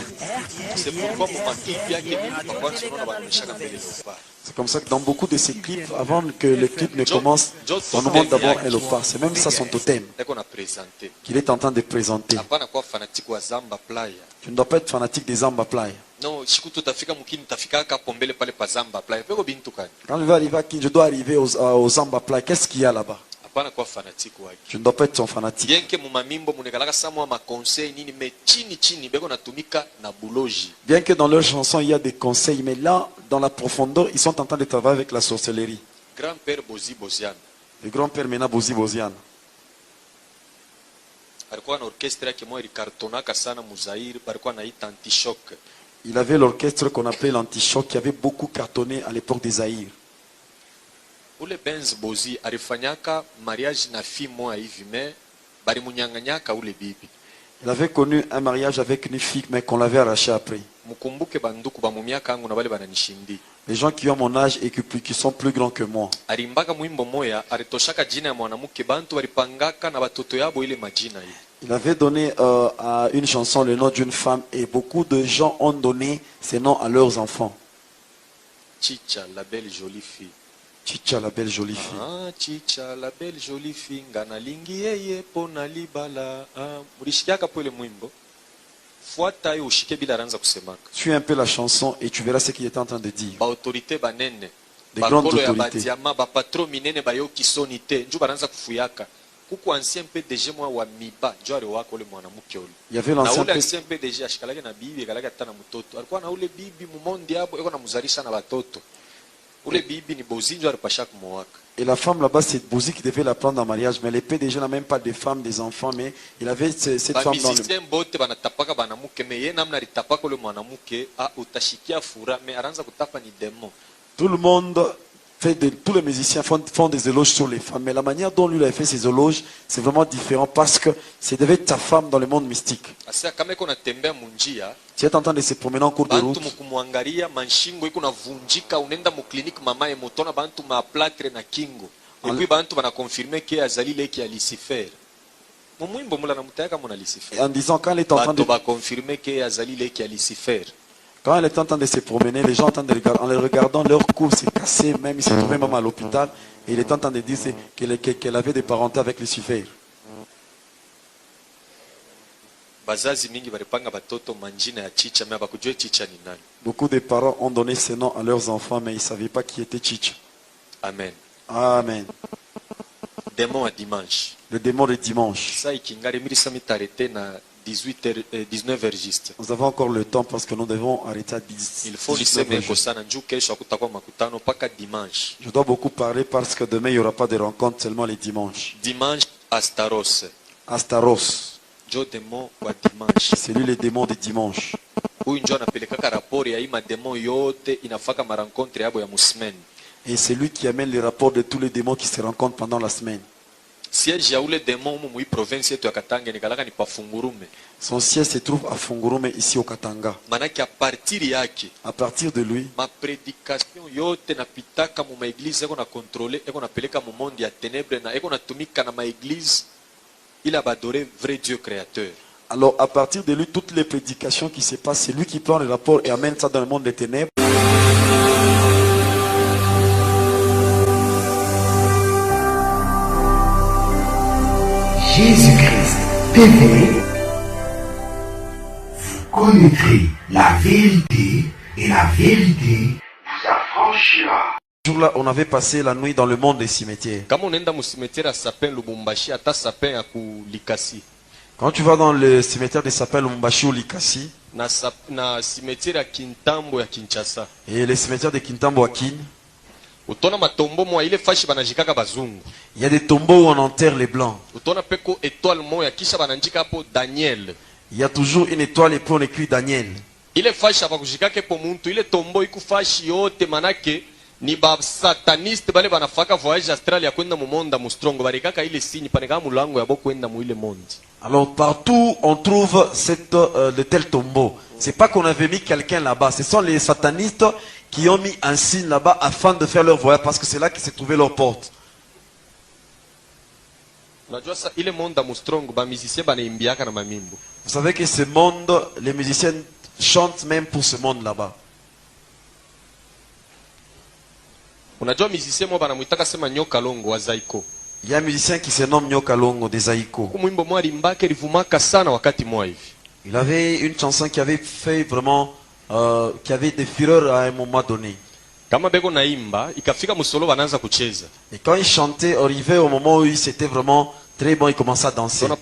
C'est comme ça que dans beaucoup de ces clips, avant que les clips ne commencent, on nous montre d'abord un léopard. C'est même ça son totem qu'il est en train de présenter. Tu ne dois pas être fanatique des Zamba Playa. Quand je vais arriver à Kin, je dois arriver aux Zamba Playa. Qu'est-ce qu'il y a là-bas? Tu ne dois pas être son fanatique. Bien que dans leurs chansons il y a des conseils, mais là, dans la profondeur, ils sont en train de travailler avec la sorcellerie. Le grand-père Mena Bozi Bozian. Il avait l'orchestre qu'on appelait l'Antichoc qui avait beaucoup cartonné à l'époque des Zaïre. Ule Benz Bozi alifanyaka mariage na fille moja hivi mais balimunyanganyaka ule bibi. Il avait connu un mariage avec une fille mais qu'on l'avait arraché après. Les gens qui ont mon âge et qui sont plus grands que moi. Il avait donné à une chanson le nom d'une femme et beaucoup de gens ont donné ces noms à leurs enfants. Chicha, la belle jolie fille. Chicha, la belle jolie fille. Ah, Chicha, la belle jolie fille. Ngana lingi yeye pona libala. Mulishikiaka pole mwimbo. Fuata yo ushike bila ranza kusemaka. Suis un peu la chanson et tu verras ce qu'il est en train de dire. Ba autorité banene. Des grandes autorités. Ya badiama, ba patron minene ba yo kisonite. Nju baranza kufuyaka. Kuku ancien PDG mwa wa miba. Nju ari wako le mwanamuke oli. Il y avait l'ancien PDG ashikalage na bibi, akalage tana mtoto. Alikuwa na ule bibi mumondi hapo, eko na muzarisha na watoto. Et la femme là-bas, c'est Bouzi qui devait la prendre en mariage. Mais les PDG n'a même pas de femmes, des enfants. Mais il avait cette femme dans le... Tout le monde tous les musiciens font des éloges sur les femmes. Mais la manière dont lui il a fait ses éloges, c'est vraiment différent. Parce que c'est devait être ta femme dans le monde mystique. Tu es en train de se promener en cours de route. En disant quand elle est en train de... Quand elle est en train de se promener, les gens en les regardant, leur cou s'est cassé, même il s'est trouvé même à l'hôpital. Et il est en train de dire qu'elle avait des parentés avec Lucifer. Beaucoup de parents ont donné ce nom à leurs enfants, mais ils ne savaient pas qui était Chicha. Amen. Amen. Démon à dimanche. Le démon de dimanche. 19h juste. Nous avons encore le temps parce que nous devons arrêter à 10. Il faut Je dois beaucoup parler parce que demain il n'y aura pas de rencontre, seulement les dimanches. Dimanche, Astaros. Astaros. C'est lui le démon de dimanche. Et c'est lui qui amène les rapports de tous les démons qui se rencontrent pendant la semaine. Siège ya ule démon mu province yetu ya Katanga ni kalaka ni pa Fungurume. Son siège se trouve à Fungurume ici au Katanga. Manaki à partir de lui, ma prédication yote na pitaka mu église eko na contrôler eko na peleka mu monde ya ténèbres na eko na tumika na ma église il a adoré vrai Dieu créateur. Alors à partir de lui toutes les prédications qui se passent, c'est lui qui prend les rapports et amène ça dans le monde des ténèbres. Jésus-Christ TV, vous connaîtrez la vérité et la vérité vous affranchira. Ce jour-là, on avait passé la nuit dans le monde des cimetières. Quand tu vas dans le cimetière des sapins Lubumbashi ou Likasi, et le cimetière de Kintambo à Kin, il y a des tombeaux où on enterre les blancs. Il y a toujours une étoile et puis on écrit Daniel. Ni ba sataniste bale banafaka voyage astral ya kwenda mu monde mustrongo barikaka ile signe paneka mulango ya bokwenda mu ile monde. Alors partout on trouve de tels tombeaux. C'est pas qu'on avait mis quelqu'un là-bas, ce sont les satanistes qui ont mis un signe là-bas afin de faire leur voyage parce que c'est là qu'ils se trouvaient leur porte. Vous savez que ce monde, les musiciens chantent même pour ce monde là-bas. Il y a un musicien qui se nomme Nyoka Longo de Zaiko. Il avait une chanson qui avait fait vraiment, qui avait des fureurs à un moment donné. Et quand il chantait, arrivé au moment où il s'était vraiment très bon, il commençait à danser. Vous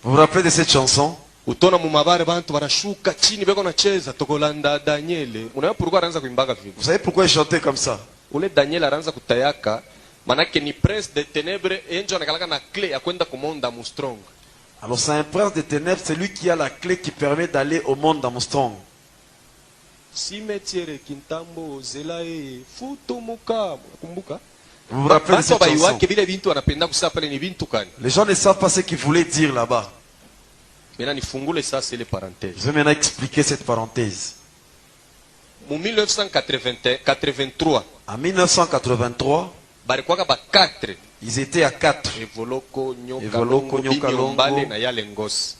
vous rappelez de cette chanson? Vous savez pourquoi il chantait comme ça? Alors c'est un prince des ténèbres, c'est lui qui a la clé qui permet d'aller au monde d'Armstrong. Vous vous rappelez de cette chanson? Les gens ne savent pas ce qu'ils voulaient dire là-bas. Je vais maintenant expliquer cette parenthèse. En 1983, ils étaient à 4. Evoloko, Nyokalongo, na Yalengos.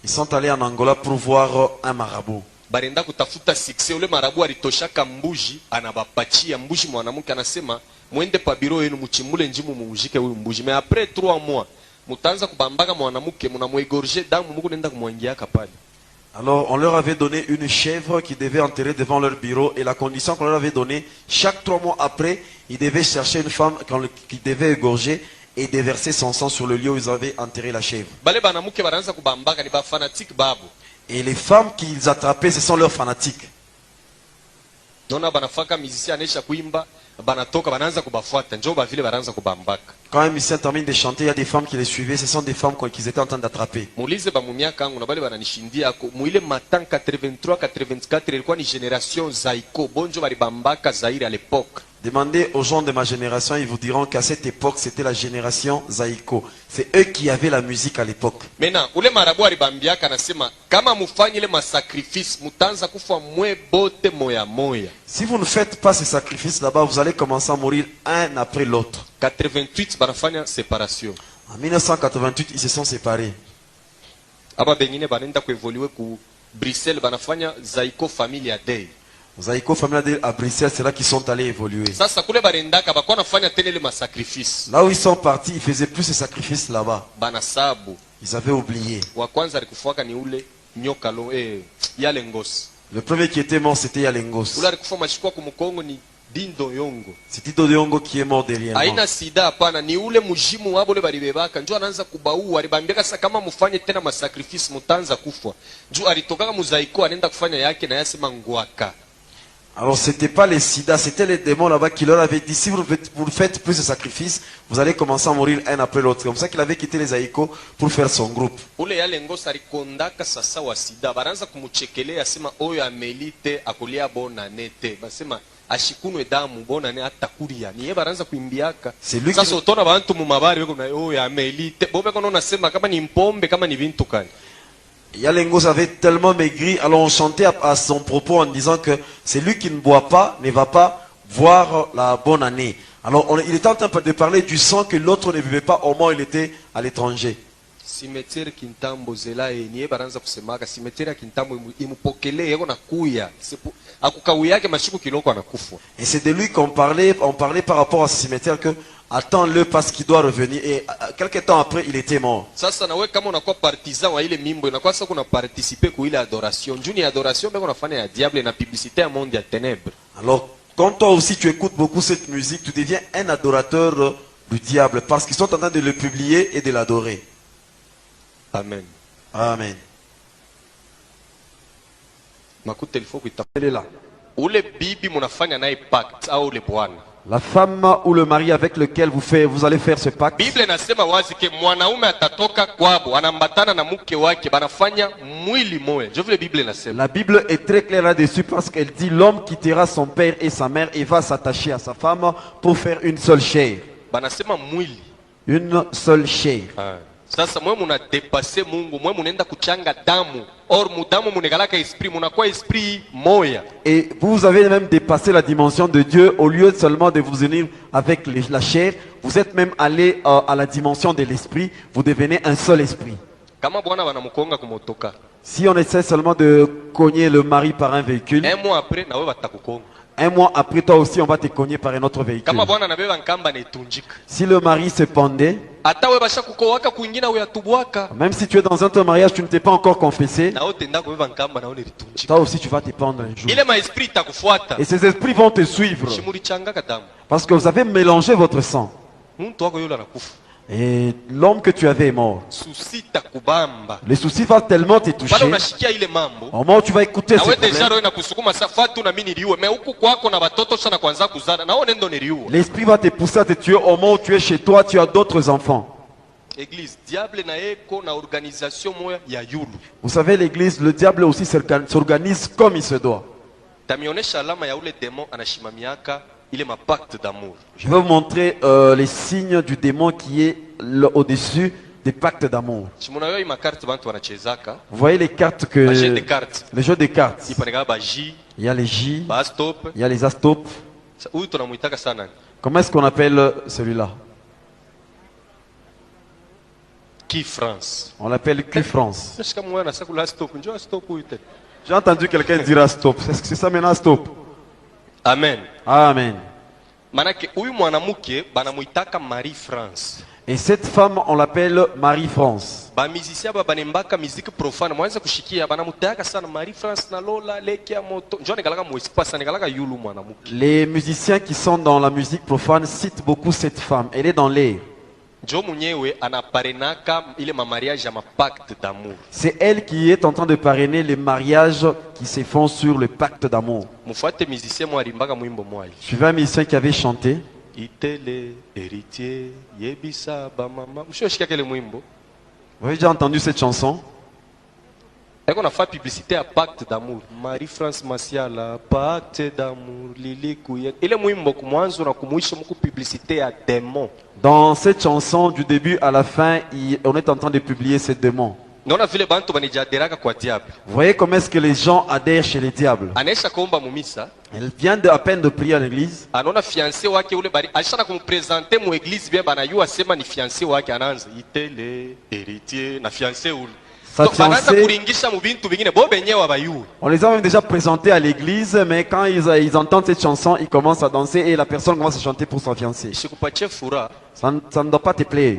Ils sont allés en Angola pour voir un marabout. Barenda kutafuta succès, ule marabu alitoshaka mbuji, anabapatia mbuji mwanamke anasema mwende pa biro yenu mchimule njimu mujike huyu mbuji. Mais après 3 mois, mutaanza kubambaka mwanamke mnamwegorger damu muko nenda kumwangiaka pale. Alors on leur avait donné une chèvre qui devait enterrer devant leur bureau et la condition qu'on leur avait donnée, chaque 3 mois après, ils devaient chercher une femme qui devait égorger et déverser son sang sur le lieu où ils avaient enterré la chèvre. Bale banamuke banaanza kubambaka ni ba fanatique babu. Et les femmes qu'ils attrapaient, ce sont leurs fanatiques. Quand un musicien termine de chanter, il y a des femmes qui les suivaient, ce sont des femmes qu'ils étaient en train d'attraper. Demandez aux gens de ma génération, ils vous diront qu'à cette époque, c'était la génération Zaïko. C'est eux qui avaient la musique à l'époque. Maintenant, si vous ne faites pas ces sacrifices là-bas, vous allez commencer à mourir un après l'autre. 88, séparation. En 1988, ils se sont séparés. Bruxelles, Zaïko Family Day. Zaïko Family à Bruxelles, c'est là qu'ils sont allés évoluer. Là où ils sont partis, ils faisaient plus de sacrifices là-bas. Ils avaient oublié. Le premier qui était mort, c'était Yalengos. C'est Dindo Yongo qui est mort derrière. Alors c'était pas les sida, c'était les démons là-bas qui leur avaient dit si vous faites plus de sacrifices, vous allez commencer à mourir un après l'autre. Comme ça qu'il avait quitté les Aïko pour faire son groupe. C'est lui Yalengos avait tellement maigri, alors on chantait à son propos en disant que c'est lui qui ne boit pas, ne va pas voir la bonne année. Alors il était en train de parler du sang que l'autre ne buvait pas au moment où il était à l'étranger. Et c'est de lui qu'on parlait, on parlait par rapport à ce cimetière que attends-le parce qu'il doit revenir. Et quelques temps après, il était mort. Alors, quand toi aussi tu écoutes beaucoup cette musique, tu deviens un adorateur du diable parce qu'ils sont en train de le publier et de l'adorer. Amen. Amen. Elle est là. La femme ou le mari avec lequel vous allez faire ce pacte. La Bible est très claire là-dessus parce qu'elle dit l'homme quittera son père et sa mère et va s'attacher à sa femme pour faire une seule chair. Une seule chair. Sasa mwe muna dépasser Mungu, mwe munenda kuchanga damu, or mudamu munegalaka esprit, munakuwa esprit moya. Et vous avez même dépassé la dimension de Dieu, au lieu seulement de vous unir avec la chair, vous êtes même allé à la dimension de l'esprit, vous devenez un seul esprit. Kama bwana wanamukonga kumotoka. Si on essaie seulement de cogner le mari par un véhicule, un mois après, nawe batakukonga. Un mois après, toi aussi, on va te cogner par un autre véhicule. Si le mari se pendait, même si tu es dans un mariage, tu ne t'es pas encore confessé, toi aussi tu vas te pendre un jour. Et ces esprits vont te suivre. Parce que vous avez mélangé votre sang. Et l'homme que tu avais est mort. Les soucis vont tellement te toucher. Au moment où tu vas écouter ce problème, l'esprit va te pousser à te tuer. Au moment où tu es chez toi, tu as d'autres enfants. Vous savez, l'église, le diable aussi s'organise comme il se doit. Je vais vous montrer les signes du démon qui est au-dessus des pactes d'amour. Vous voyez les cartes que... Les jeux de cartes. Il y a les J, il y a les Astopes. Comment est-ce qu'on appelle celui-là? Qui France. On l'appelle Qui France. J'ai entendu quelqu'un dire Astop. Est-ce que c'est ça maintenant Astop? Amen. Amen. Marie France. Et cette femme, on l'appelle Marie France. Les musiciens qui sont dans la musique profane citent beaucoup cette femme. Elle est dans l'air. C'est elle qui est en train de parrainer les mariages qui se font sur le pacte d'amour. Suivez un musicien qui avait chanté. Vous avez déjà entendu cette chanson? On a fait publicité à pacte d'amour. Marie-France Masiala, pacte d'amour, Lili Kouyen. Il est publicité à démon. Dans cette chanson, du début à la fin, on est en train de publier ces démons. Vous voyez comment est-ce que les gens adhèrent chez les diables. Elle vient à peine de prier à l'église. Sa fiancée, on les a même déjà présentés à l'église, mais quand ils entendent cette chanson, ils commencent à danser et la personne commence à chanter pour son fiancé. Ça ne doit pas te plaire.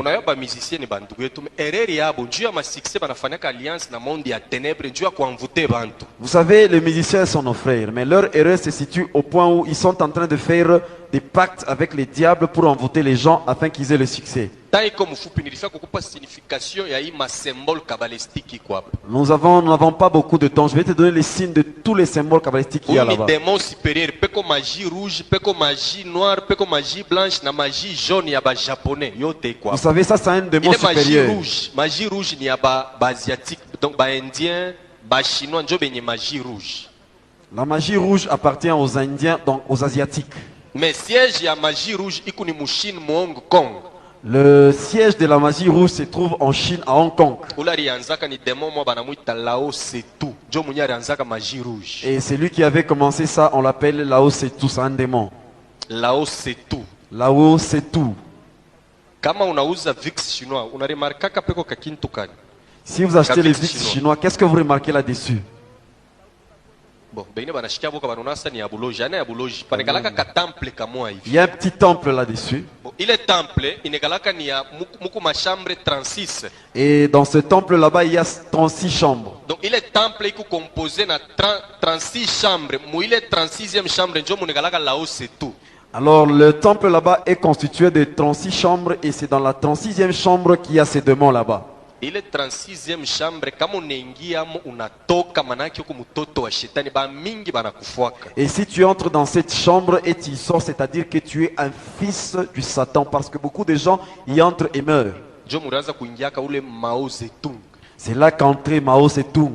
Vous savez, les musiciens sont nos frères, mais leur erreur se situe au point où ils sont en train de faire des pactes avec les diables pour envoûter les gens afin qu'ils aient le succès. Nous n'avons pas beaucoup de temps. Je vais te donner les signes de tous les symboles kabbalistiques qu'il y a là-bas. Vous savez, ça c'est un démon supérieur. Magie rouge, il y a asiatique, donc indien, chinois, magie rouge. La magie rouge appartient aux Indiens, donc aux Asiatiques. Mais siège de la magie rouge, il y a Hong Kong. Le siège de la magie rouge se trouve en Chine, à Hong Kong. Et c'est lui qui avait commencé ça, on l'appelle Lao Setu, c'est un démon. Lao Setu. Lao Setu. Si vous achetez les VIX chinois, qu'est-ce que vous remarquez là-dessus? Il y a un petit temple là-dessus. Et dans ce temple là-bas, il y a 36 chambres. Donc il est temple qui est composé de 36 chambres. Il est 36e chambre. Alors le temple là-bas est constitué de 36 chambres et c'est dans la 36e chambre qu'il y a ces démons là-bas. Il est 36e chambre. Et si tu entres dans cette chambre et tu sors, c'est-à-dire que tu es un fils du Satan, parce que beaucoup de gens y entrent et meurent. C'est là qu'entre Mao Zedong.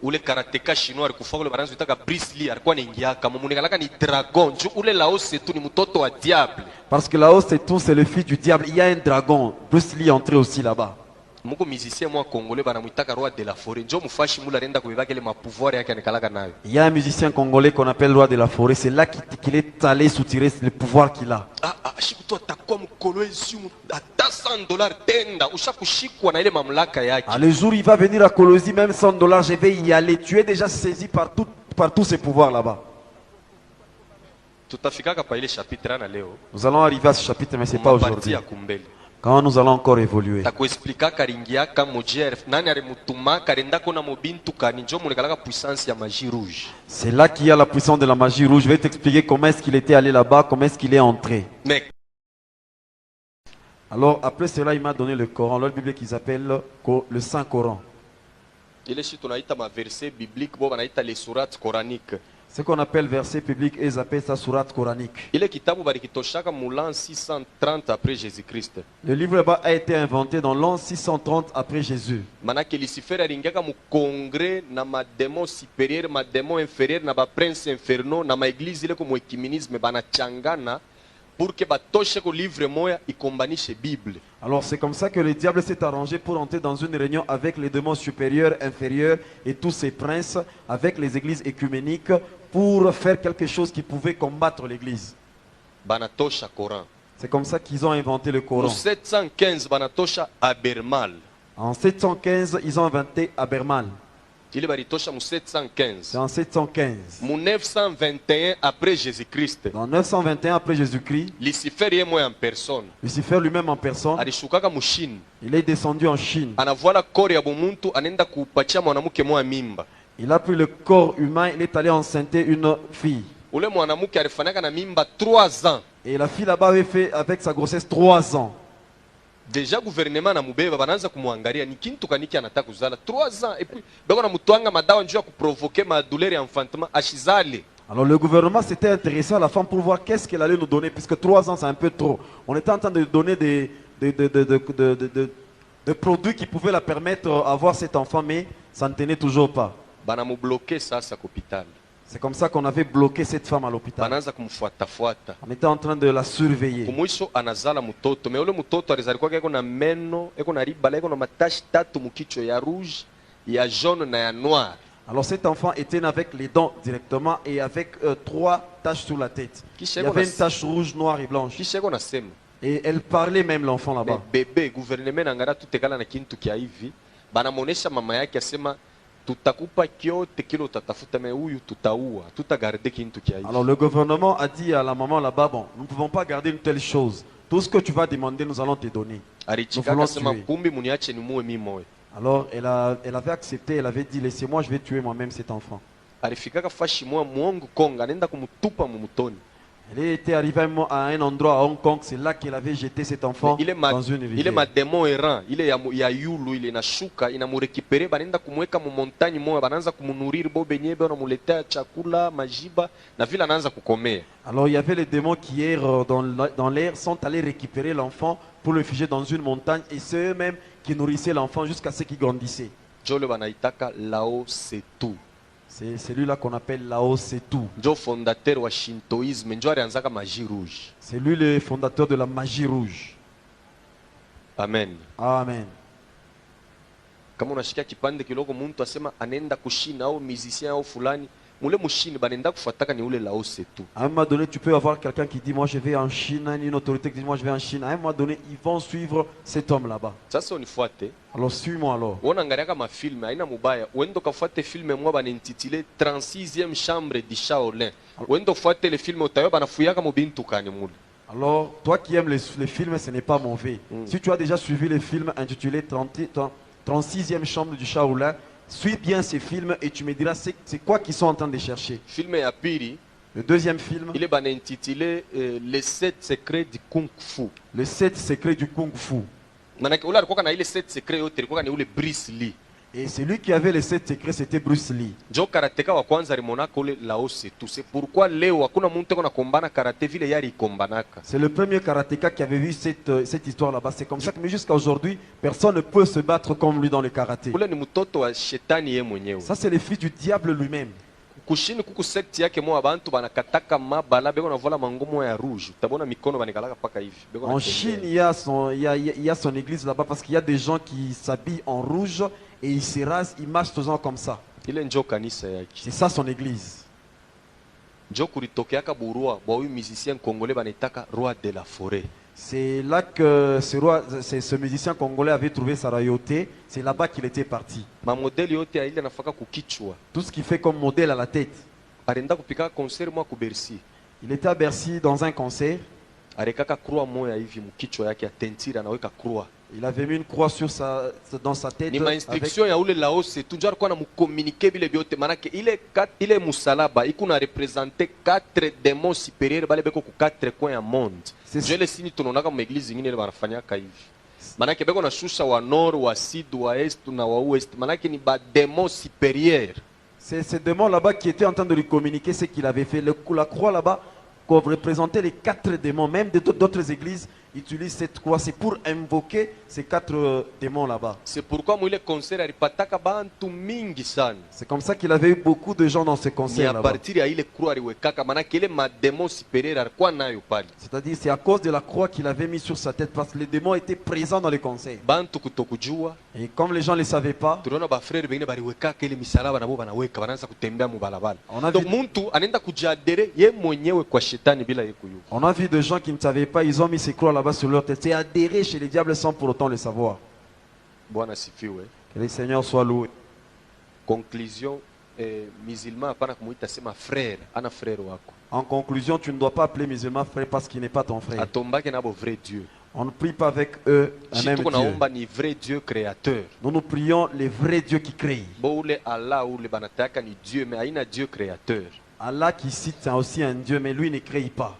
Ule karateka chinois alikufa ule baranzi utaka Bruce Lee alikuwa anaingia kama munegalaka ni dragon juu ule Lao Tzu ni mtoto wa diable. Parce que Lao Tzu c'est le fils du diable. Il y a un dragon. Bruce Lee est entré aussi là-bas. Muko musicien moi congolais banamuitaka roi de la forêt. Njo mufashi mula renda kubeba kile mapouvoir yake anakalaka nayo. Il y a un musicien congolais qu'on appelle roi de la forêt. C'est là qu'il est allé soutirer le pouvoir qu'il a. Shikuto atakuwa mkolo ezu ata $100 tenda ushakushikwa na ile mamlaka yake. Le jour il va venir à Colosie, même $100 je vais y aller. Tu es déjà saisi par tous ces pouvoirs là-bas. Tutafikaka pa ile chapitre na leo. Nous allons arriver à ce chapitre, mais c'est pas aujourd'hui. Quand nous allons encore évoluer. C'est là qu'il y a la puissance de la magie rouge. Je vais t'expliquer comment est-ce qu'il était allé là-bas, comment est-ce qu'il est entré. Alors après cela, il m'a donné le Coran, leur Bible qu'ils appellent le Saint Coran. Ce qu'on appelle verset public, ils appellent ça sourate coranique. Ile kitabu balikitoshaka mu l'an 630 après Jésus-Christ. Le livre là-bas a été inventé dans l'an 630 après Jésus. Manake Lucifer alingaka mu congrès na ma démon supérieur, ma démon inférieur, na ba prince infernaux, na ma église ile ko mu ecuménisme banachangana pour que batoshe ko livre moya ikombanishe Bible. Alors c'est comme ça que le diable s'est arrangé pour entrer dans une réunion avec les démons supérieurs, inférieurs et tous ces princes, avec les églises écuméniques, pour faire quelque chose qui pouvait combattre l'église. Banatosha Coran. C'est comme ça qu'ils ont inventé le Coran. En 715 banatosha Abermal. En 715, ils ont inventé Abermal. Il baritosha mu 715. C'est en 715. Mu 921 après Jésus-Christ. En 921 après Jésus-Christ, Lucifer yemo en personne. Lucifer lui-même en personne, Alishukaka mu Chine. il est descendu en Chine. Anavuala kori ya bumuntu anenda kupatia mwanamke mwa mimba. Il a pris le corps humain, il est allé enceinter une fille. Ule mwanamke alifanyaka na mimba 3 ans. Et la fille là-bas avait fait avec sa grossesse 3 ans. Déjà gouvernement na mubeba banaanza kumwangalia ni kintu kaniki anataka kuzala 3 ans et puis bako na mutwanga madawa njoo kuprovoquer ma douleur et enfantement ashizale. Alors le gouvernement s'était intéressé à la femme pour voir qu'est-ce qu'elle allait nous donner, puisque 3 ans c'est un peu trop. On était en train de donner des produits qui pouvaient la permettre d'avoir cet enfant, mais ça ne tenait toujours pas. Bana mu bloquer ça à l'hôpital. C'est comme ça qu'on avait bloqué cette femme à l'hôpital. Banaanza kumfuatafuata. On était en train de la surveiller. Kumwisho anazala mtoto, mais ule mtoto alizalikuwa eko na meno, eko na riba, eko na matashi tatu mukichwa ya rouge, ya jaune na ya noir. Alors cet enfant était né avec les dents directement et avec 3 taches sur la tête. Il y avait une tache rouge, noire et blanche. Et elle parlait même l'enfant là-bas. Bébé, gouvernement nangara tout ekala na kintu kia hivi, banamonesha mama yake asema tutakupa kyote kilo tatafuta me huyu tutaua, tutagarder kintu kia hivi. Alors le gouvernement a dit à la maman là-bas, bon, nous ne pouvons pas garder une telle chose. Tout ce que tu vas demander, nous allons te donner. Nous voulons tuer. Alors elle avait accepté, elle avait dit laissez-moi, je vais tuer moi-même cet enfant. Elle était arrivée à un endroit à Hong Kong, c'est là qu'elle avait jeté cet enfant dans une rivière. Il est ma démon errant, il est ya yulu, il est na shuka, il a mu récupéré, banenda kumweka mu montagne moya, bananza kumunuriri bo benye be na muletea chakula, majiba, na vile anaanza kukomea. Alors il y avait les démons qui errent dans l'air, sont allés récupérer l'enfant pour le figer dans une montagne, et c'est eux-mêmes qui nourrissaient l'enfant jusqu'à ce qu'il grandissait. Jole banaitaka Lao Tse. C'est celui-là qu'on appelle Lao Tse. Njo fondateur wa Shintoisme, njo alianzaka magie rouge. C'est lui le fondateur de la magie rouge. Amen. Amen. Kama unashikia kipande kiloko muntu asema anenda kushina au musicien au fulani, mule mushini banenda kufuataka ni ule Lao Tse. À un moment donné, tu peux avoir quelqu'un qui dit moi je vais en Chine, une autorité qui dit moi je vais en Chine. À un moment donné, ils vont suivre cet homme là-bas. Sasa unifuate. Alors suis-moi alors. On angalia kama film haina mubaya. Wendo kafuate film mwa banintitile 36e chambre du Shaolin. Wendo fuate le film utayo banafuyaka mubintu kani mule. Alors toi qui aimes les films, ce n'est pas mauvais. Si tu as déjà suivi les films intitulés 36e chambre du Shaolin, suis bien ces films et tu me diras c'est quoi qu'ils sont en train de chercher. Film ya pili. Le deuxième film. Il est intitulé Les 7 secrets du Kung Fu. Les 7 secrets du Kung Fu. Et celui qui avait les 7 secrets, c'était Bruce Lee. C'est pourquoi c'est le premier karatéka qui avait vu cette histoire là-bas. C'est comme ça que jusqu'à aujourd'hui, personne ne peut se battre comme lui dans le karaté. Ça, c'est le fils du diable lui-même. Kushini kuku sekti yake mwa bantu banakataka mabala beko na vola mangomo ya rouge. Utabona mikono banikalaka paka hivi. En Chine, il y a son église là-bas parce qu'il y a des gens qui s'habillent en rouge et ils se rasent, ils marchent faisant comme ça. C'est ça son église. Musicien congolais banetaka roi de la forêt. C'est là que ce musicien congolais avait trouvé sa royauté. C'est là-bas qu'il était parti. Tout ce qu'il fait comme modèle à la tête. Il était à Bercy dans un concert. Il avait mis une croix dans sa tête. Il est musalaba, il a représenté 4 démons supérieurs balebeko ku 4 coins du monde. Je le signe tunonaka mu église nyingine ile banafanyaka hivi. Manake beko na shusha wa nord, wa sud, wa est na wa ouest. Manake ni ba démons supérieurs. C'est ce démon là-bas qui était en train de lui communiquer ce qu'il avait fait. La croix là-bas représentait les 4 démons. Même d'autres églises utilisent cette croix. C'est pour invoquer ces 4 démons là-bas. C'est pourquoi moi le concert alipataka bantu mingi sana. C'est comme ça qu'il avait eu beaucoup de gens dans ce concert là-bas. C'est-à-dire c'est à cause de la croix qu'il avait mis sur sa tête parce que les démons étaient présents dans les concerts. Et comme les gens ne le savaient pas, on a vu des gens qui ne savaient pas, ils ont mis ces croix là-bas sur leur tête. C'est adhéré chez les diables sans pour autant le savoir. Que le Seigneur soit loué. Conclusion, musulman hapana kumuita sema frère, ana frère wako. En conclusion, tu ne dois pas appeler musulman frère parce qu'il n'est pas ton frère. Atombake nabo vrai Dieu. On ne prie pas avec eux un même Dieu. Ni vrai Dieu créateur. Nous prions les vrais dieux qui créent. Boule Allah ou le banataka ni Dieu mais haina Dieu créateur. Allah qui cite c'est aussi un Dieu mais lui ne crée pas.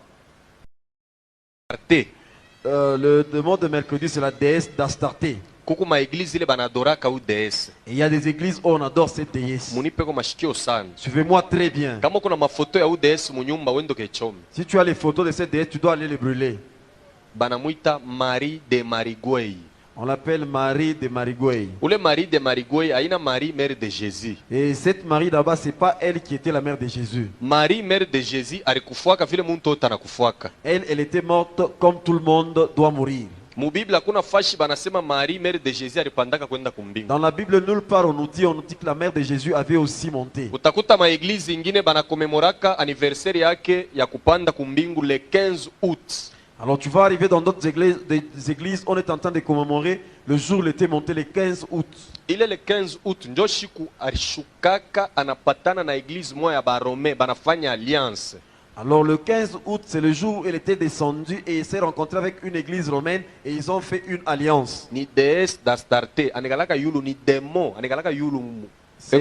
Le démon de mercredi c'est la déesse d'Astarté. Et il y a des églises où on adore cette déesse. Suivez-moi très bien. Si tu as les photos de cette déesse, tu dois aller les brûler. On l'appelle Marie de Marigouey. Et cette Marie là-bas, c'est pas elle qui était la mère de Jésus. Marie, mère de Jésus, elle était morte comme tout le monde doit mourir. Dans la Bible, nulle part on nous dit que la mère de Jésus avait aussi monté. Alors tu vas arriver dans d'autres églises, on est en train de commémorer le jour où il était monté le 15 août. Il est le 15 août, Njoshiku alishukaka anapatana na église moya ba Rome banafanya alliance. Alors le 15 août, c'est le jour où il était descendu et il s'est rencontré avec une église romaine et ils ont fait une alliance. Ni déesse d'Astarté, anegalaka yulu ni démon, anegalaka yulu. C'est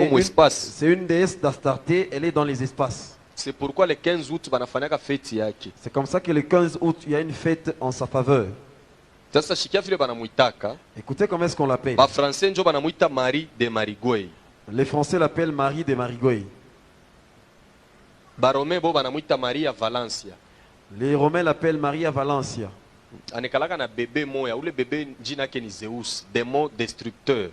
une déesse d'Astarté, elle est dans les espaces. C'est pourquoi le 15 août banafanyaka fête yake. C'est comme ça que le 15 août, il y a une fête en sa faveur. Sasa shikia vile banamuitaka. Écoutez comment est-ce qu'on l'appelle. Ba français njo banamuita Marie de Marigouey. Les Français l'appellent Marie de Marigouey. Baromé bo banamuita Maria Valencia. Les Romains l'appellent Maria Valencia. Anekalaka na bébé moya, ou le bébé njina ke ni Zeus, démon destructeur.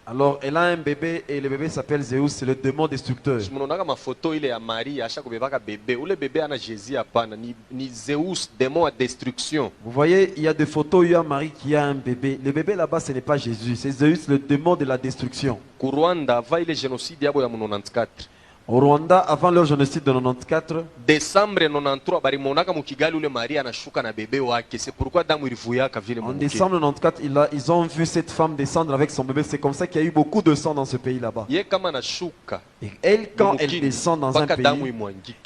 Alors elle a un bébé et le bébé s'appelle Zeus, c'est le démon destructeur. Je monaka ma photo ile ya Marie acha kubebaka bébé, ou le bébé ana Jésus hapana, ni Zeus, démon à destruction. Vous voyez, il y a des photos où il y a Marie qui a un bébé. Le bébé là-bas ce n'est pas Jésus, c'est Zeus, le démon de la destruction. Ku Rwanda va ile génocide yabo ya 94. Au Rwanda, avant leur génocide de 94, décembre 93, barimonaka mukigali ule Maria anashuka na bébé wake. C'est pourquoi damu ilivuyaka vile en décembre 94, ils ont vu cette femme descendre avec son bébé. C'est comme ça qu'il y a eu beaucoup de sang dans ce pays là-bas. Ye kama anashuka. Et elle, quand elle descend dans un pays,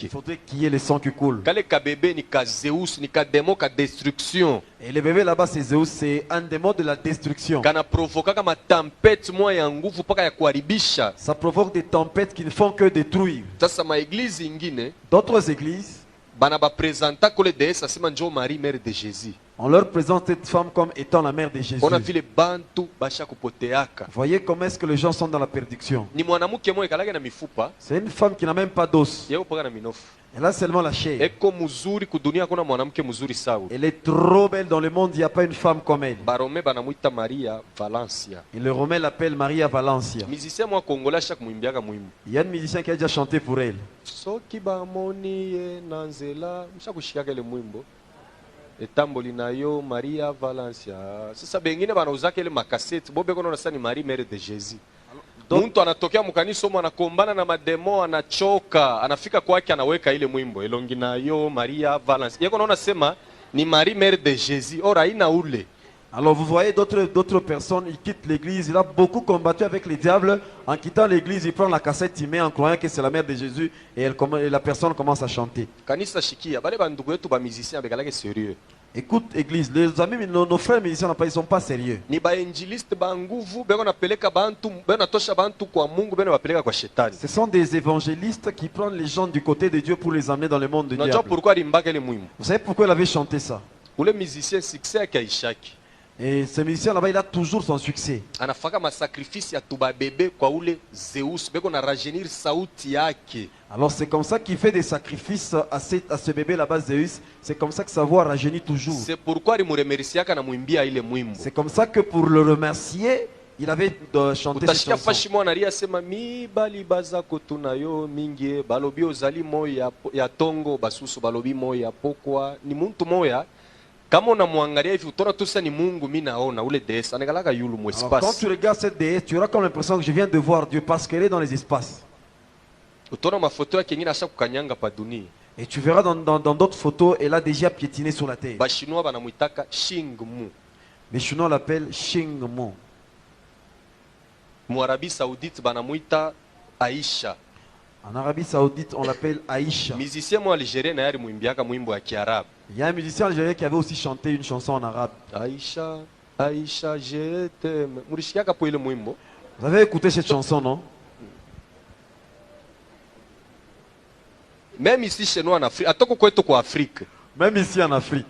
il faudrait qu'il y ait le sang qui coule. Kale ka bébé ni ka Zeus, ni ka démon ka destruction. Et le bébé là-bas, c'est Zeus, c'est un démon de la destruction. Kana provoka kama tempête moya ya nguvu paka ya kuharibisha. Ça provoque des tempêtes qui ne font que détruire. Sasa ma église ingine, d'autres églises, bana ba présenta ko le déesse asema njo Marie mère de Jésus. On leur présente cette femme comme étant la mère de Jésus. On a vu les bantu basha kupoteaka. Voyez comment est-ce que les gens sont dans la perdition. Ni mwanamuke moya kalaka na mifupa. C'est une femme qui n'a même pas d'os. Yeye upaka na minofu. Elle a seulement la chair. Eko muzuri kudunia kuna mwanamke muzuri sawa. Elle est trop belle dans le monde, il n'y a pas une femme comme elle. Barome banamuita Maria Valencia. Et le Romain l'appelle Maria Valencia. Musicien moi congolais chaque mwimbiaka mwimbo. Il y a un musicien qui a déjà chanté pour elle. Soki bamoni ye nanzela, mshakushikaka ile mwimbo. Etamboli na yo Maria Valencia. Sasa bengine banauzaka ile makaseti, bobe kono nasani Marie mère de Jésus. Muntu anatokea mkanisa mwa anakombana na mademo, anachoka, anafika kwake anaweka ile mwimbo elongi na yo Maria Valence. Yeko naona sema ni Marie mère de Jésus. Ora ina ule. Alors vous voyez d'autres personnes, ils quittent l'église, il a beaucoup combattu avec les diables. En quittant l'église, il prend la cassette, il met en croyant que c'est la mère de Jésus et la personne commence à chanter. Kanisa shikia, bale bandugu yetu ba musiciens avec sérieux. Écoute, église, les amis, nos frères musiciens, ils ne sont pas sérieux. Ce sont des évangélistes qui prennent les gens du côté de Dieu pour les amener dans le monde de Dieu. Vous savez pourquoi il avait chanté ça? Et ce musicien là-bas, il a toujours son succès. Anafaka ma sacrifice ya tuba bébé kwa ule Zeus beko na rajeunir sauti yake. Alors c'est comme ça qu'il fait des sacrifices à ce bébé là-bas Zeus. C'est comme ça que sa voix rajeunit toujours. C'est pourquoi alimuremerciaka na mwimbia ile mwimbo. C'est comme ça que pour le remercier, il avait chanté cette chanson. Fashi mwana ria sema mi bali baza kotunayo mingi balobi ozali moya ya tongo basusu balobi moya pokwa ni muntu moya. Kama unamwangalia hivi utaona tu sasa ni Mungu mimi naona ule déesse anagalaka yulu mu espace. Quand tu regardes cette déesse, tu auras comme l'impression que je viens de voir Dieu parce qu'elle est dans les espaces. Utaona mafoto yake ngine asha kukanyanga pa dunia. Et tu verras dans d'autres photos, elle a déjà piétiné sur la terre. Ba chinois banamuitaka Shingmu. Les Chinois l'appellent Shingmu. Mu Arabie Saoudite banamuita Aisha. En Arabie Saoudite, on l'appelle Aïcha. Musicien mo algérien na yari muimbiaka mwimbo ya Kiarabu. Il y a un musicien algérien qui avait aussi chanté une chanson en arabe. Aïcha, Aïcha, je t'aime. Murishiaka po ile mwimbo. Vous avez écouté cette chanson, non? Même ici chez nous en Afrique, atoko kwetu kwa Afrique. Même ici en Afrique.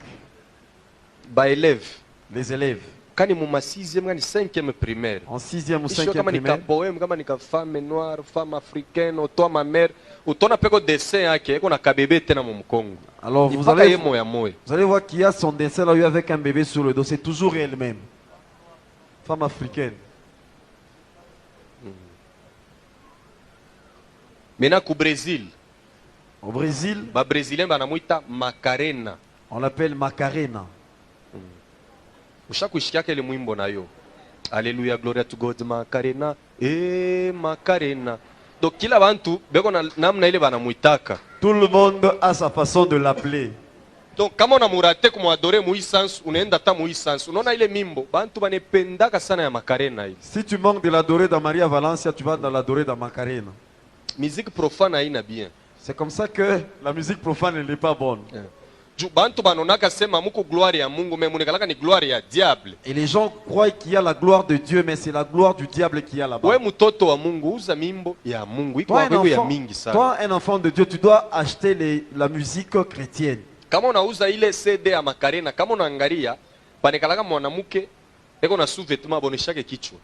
Ba élèves. Les élèves. Kani mu 6e kani 5e primaire. En 6e ou 5e kama primaire. Nika poème kama nika femme noire, femme africaine, otoa ma mère, utona peko dessin yake eko na kabebe tena mu mkongo. Alors vous allez voir qu'il y a son dessin là avec un bébé sur le dos, c'est toujours elle-même. Femme africaine. Maintenant au Brésil. Au Brésil, ba Brésilien banamuita Macarena. On l'appelle Macarena. Ushakuishikiaka ile mwimbo nayo. Alléluia, gloria to God, Macarena. Macarena. Donc kila bantu beko na namna ile banamuitaka. Tout le monde a sa façon de l'appeler. Donc kama unamurate kumwadore muisansu, unaenda ta muisansu. Unaona ile mimbo, bantu banependaka sana ya Macarena ile. Si tu manques de l'adorer dans Maria Valencia, tu vas dans l'adorer dans Macarena. Musique profane haina bien. C'est comme ça que la musique profane n'est pas bonne. Yeah. Et les gens croient qu'il y a la gloire de Dieu, mais c'est la gloire du diable qui y a là-bas. Toi, un enfant de Dieu, tu dois acheter la musique chrétienne. Kama unauza ile CD ya Macarena, kama unaangalia panekalaka mwanamke eko na sous-vêtement boneshake kichwa.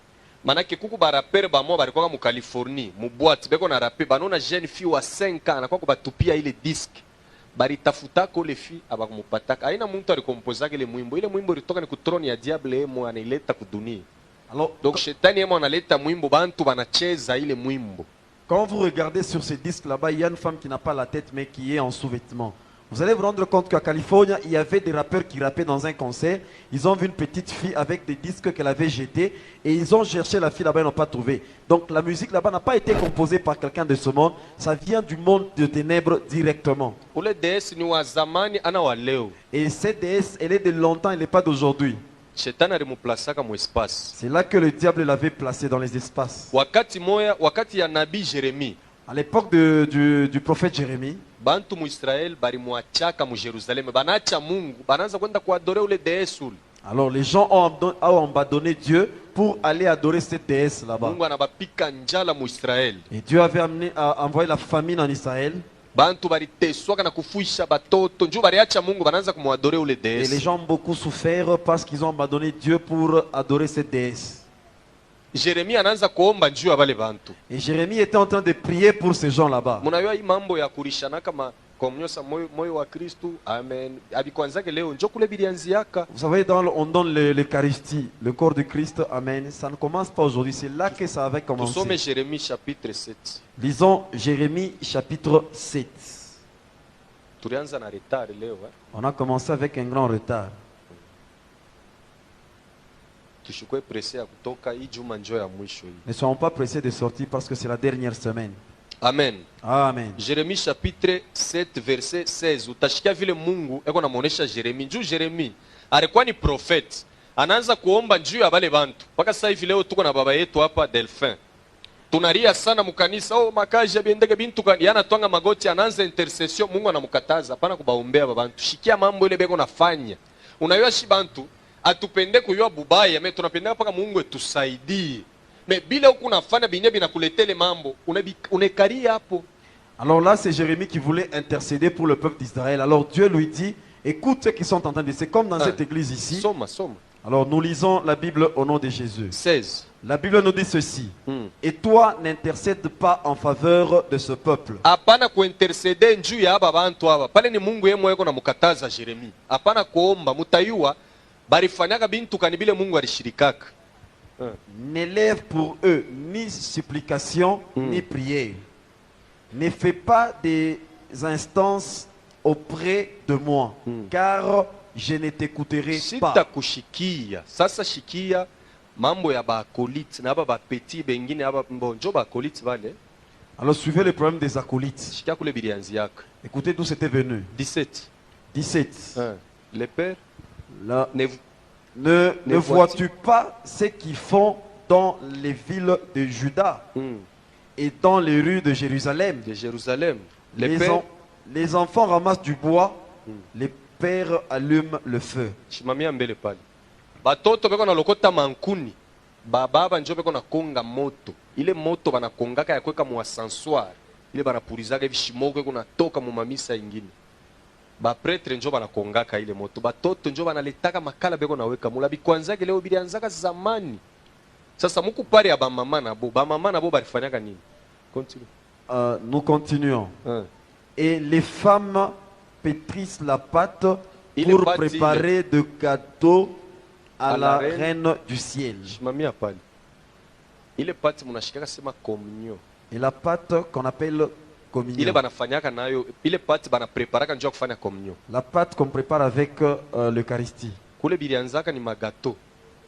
Manake kuku barapere bamwa barikoka mu Californie, mu boîte beko na rape, banona jeune fille wa 5 ans anakuwa kubatupia ile disque. Baritafutako le fi abakumupataka aina muntu alikompoza ile mwimbo ile mwimbo ilitoka ni kutroni ya diable emo anaileta kudunia. Alors donc shetani emo analeta mwimbo bantu banacheza ile mwimbo. Quand vous regardez sur ce disque là-bas, il y a une femme qui n'a pas la tête mais qui est en sous-vêtements. Vous allez vous rendre compte qu'à Californie, il y avait des rappeurs qui rappaient dans un concert. Ils ont vu une petite fille avec des disques qu'elle avait jetés et ils ont cherché la fille là-bas, ils n'ont pas trouvé. Donc la musique là-bas n'a pas été composée par quelqu'un de ce monde. Ça vient du monde de ténèbres directement. Et cette déesse, elle est de longtemps, elle n'est pas d'aujourd'hui. C'est là que le diable l'avait placée dans les espaces. À l'époque du prophète Jérémie, bantu mu Israël barimwachaka mu Jérusalem banacha Mungu banaanza kwenda kuadorer ule déesse. Alors les gens ont abandonné Dieu pour aller adorer cette déesse là-bas. Mungu anabapika njala mu Israël. Et Dieu avait envoyé la famine en Israël. Bantu bariteswaka na kufuisha batoto njoo bariacha Mungu banaanza kumwadorer ule déesse. Et les gens ont beaucoup souffert parce qu'ils ont abandonné Dieu pour adorer cette déesse. Jérémie anaanza kuomba njoo abale bantu. Et Jérémie était en train de prier pour ces gens là-bas. Mnajua hii mambo ya kurishana kama kumnyosa moyo wa Kristo. Amen. Abikwanzake leo njoo kule bilianziaka. Vous savez on donne l'Eucharistie, le corps de Christ. Amen. Ça ne commence pas aujourd'hui, c'est là que ça avait commencé. Nous sommes Jérémie chapitre 7. Lisons Jérémie chapitre 7. Tulianza na retard leo. On a commencé avec un grand retard. Ne soyons pas pressés de sortir parce que c'est la dernière semaine. Amen. Amen. Jérémie chapitre 7 verset 16. Utashikia vile Mungu eko namuonesha Jérémie. Njoo Jérémie alikuwa ni prophet. Anaanza kuomba njoo ya wale bantu. Mpaka sasa hivi leo tuko na baba yetu hapa Delphin. Tunaria sana mkanisa, oh makaji biendeke bintu kan yana twanga magoti anaanza intercession, Mungu anamkataza hapana kubaombea babantu. Shikia mambo ile beko nafanya. Unayua shi bantu atupende kuyua bubaya, mais tunapenda paka Mungu etusaidie. Mais bila huku nafanya binye binakuletele mambo, unekaria hapo. Alors là, c'est Jérémie qui voulait intercéder pour le peuple d'Israël. Alors Dieu lui dit, écoute ceux qui sont en train de... C'est comme dans cette église ici. Soma. Alors nous lisons la Bible au nom de Jésus. 16. La Bible nous dit ceci. Et toi, n'intercède pas en faveur de ce peuple. Hapana kuintercede njuu ya aba bantu aba. Pale ni Mungu yeye mweko na mukataza Jeremia. Hapana kuomba mutayua barifanyaka bintu kanibile Mungu alishirikaka. N'élève pour eux ni supplication ni prière. Ne fais pas des instances auprès de moi, car je ne t'écouterai pas. Sitakushikia. Sasa shikia mambo ya bakolite na aba petit bengine aba mbonjo bakolite vale. Alors suivez le problème des acolytes. Shikia kule bilianziaka. Écoutez d'où c'était venu. 17. 17. Les pères là, ne vois-tu pas ce qu'ils font dans les villes de Juda et dans les rues de Jérusalem? Les enfants ramassent du bois, les pères allument le feu. Batoto beko na lokota mankuni, baba njo beko na konga moto. Ile moto bana kongaka ya kweka mu ascenseur. Ile bana purizaka hivi shimoko kuna toka mu mamisa ingine. Ba pretre njo bana kongaka ile moto. Batoto njo bana letaka makala beko na weka mula bikwanzake leo bilianzaka zamani. Sasa muku pare ya ba mama na bo barifanyaka nini? Continue. Nous continuons. Et les femmes pétrissent la pâte pour préparer de gâteaux à la reine du ciel. Et la pâte qu'on appelle communion. La pâte qu'on prépare avec l'Eucharistie.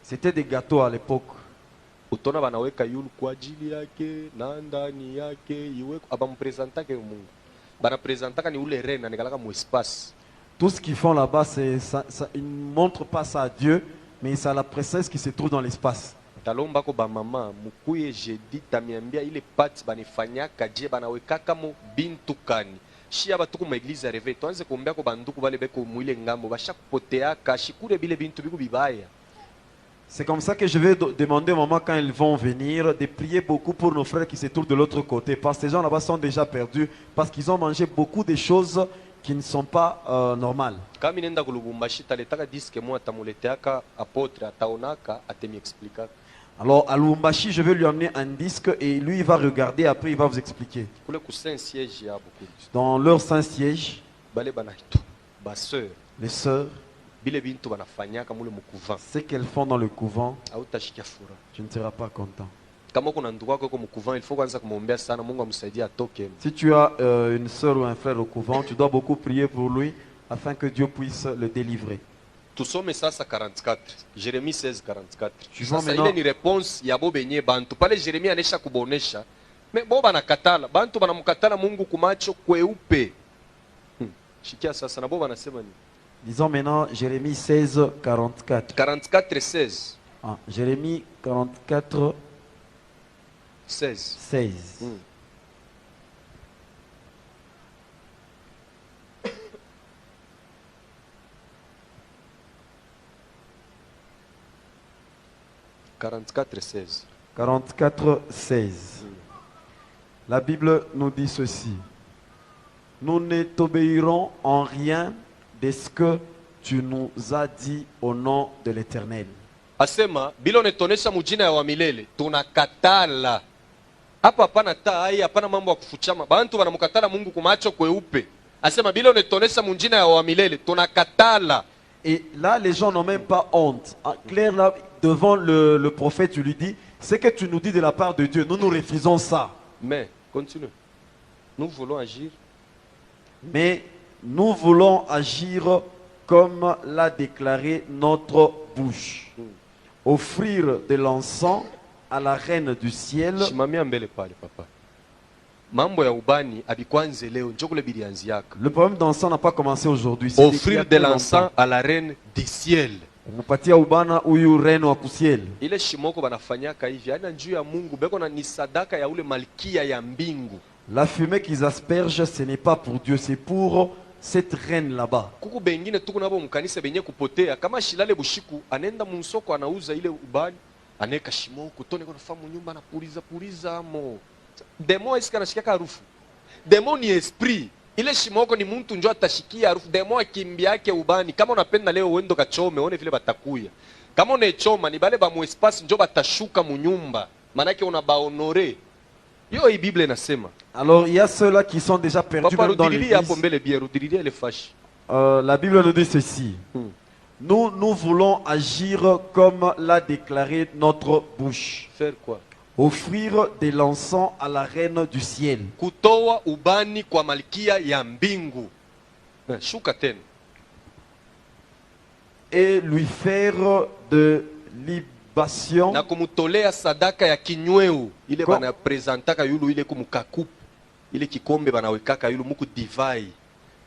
C'était des gâteaux à l'époque. Tout ce qu'ils font là-bas, ils ne montrent pas ça à Dieu, mais c'est la princesse qui se trouve dans l'espace. C'est comme ça que je vais demander au moment quand ils vont venir de prier beaucoup pour nos frères qui se trouvent de l'autre côté. Parce que ces gens là-bas sont déjà perdus. Parce qu'ils ont mangé beaucoup de choses qui ne sont pas normales. Alors à Lubumbashi, je vais lui amener un disque et lui il va regarder, après il va vous expliquer. Dans leur saint siège, les sœurs, ce qu'elles font dans le couvent, tu ne seras pas content. Si tu as une sœur ou un frère au couvent, tu dois beaucoup prier pour lui afin que Dieu puisse le délivrer. Tusome sasa 44. Jérémie 16 44. Sasa ile ni réponse ya bo benye bantu. Pale Jérémie anesha kubonesha. Me bo banakatala. Bantu banamkatala Mungu kumacho kweupe. Shikia sasa na bo banasema ni. Disons maintenant Jérémie 16 44. 44 16. Ah, Jérémie 44 16. 16. « 44:16. 44:16. La Bible nous dit ceci. Nous ne t'obéirons en rien de ce que tu nous as dit au nom de l'Éternel. Asema bila unetonesha mujina ya wa milele tunakatala. Hapa hapana tai, hapana mambo ya kufuchama. Bantu wanamkatala Mungu kumacho kweupe. Asema bila unetonesha mujina ya wa milele tunakatala. Et là, les gens n'ont même pas honte. En clair, là, devant le prophète, tu lui dis, ce que tu nous dis de la part de Dieu, nous nous refusons ça. Mais, continue. Nous voulons agir. Mais nous voulons agir comme l'a déclaré notre bouche. Offrir de l'encens à la reine du ciel. Le problème d'encens n'a pas commencé aujourd'hui. Offrir de l'encens à la reine du ciel. Ile shimoko banafanyaka hivi ana njuu ya Mungu beko na ni sadaka ya ule malkia ya mbingu. La fumée qu'ils aspergent, ce n'est pas pour Dieu, c'est pour cette reine là-bas. Kuku bengine tuku nabo mkanisa benye kupotea kama shilale bushiku anenda munsoko anauza ile ubani aneka shimoko tone kwa famu nyumba na puriza mo. Demo iska nashika harufu. Demo ni esprit. ile shimoko ni mtu njo atashikia harufu demo akimbia yake ubani. Kama unapenda leo uendo kachome one vile batakuya. Kama unechoma ni bale ba mu espace njo batashuka mu nyumba. Manake unabaonore. Yo hii Bible inasema. Alors il y a ceux-là qui sont déjà perdus même dans l'église. La Bible nous dit ceci. Nous voulons agir comme l'a déclaré notre bouche. Faire quoi? Offrir de l'encens à la reine du ciel. Kutoa ubani kwa malkia ya mbingu. Shuka tena. Et lui faire de libation. Na kumutolea sadaka ya kinyweu. Ile bana presentaka yulu ile kumukakupu. Ile kikombe banawekaka yulu muku divai.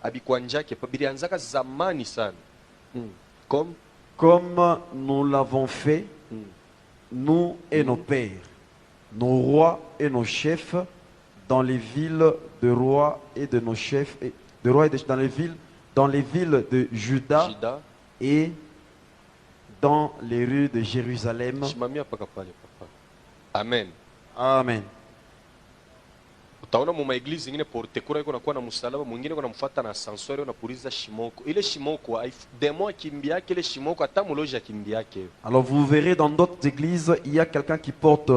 Abikwanjake pabilianzaka zamani sana. Comme nous l'avons fait, nous et nos pères, nos rois et nos chefs, dans les villes de rois et de nos chefs, dans les villes de Juda et dans les rues de Jérusalem. Amen. Amen. Utaona mu eglise zingine porte kura iko nakuwa na msalaba, mwingine kuna mfuata na ascenseur na puliza shimoko. Ile shimoko demo akimbia yake ile shimoko hata muloji akimbia yake. Alors vous verrez dans d'autres églises, il y a quelqu'un qui porte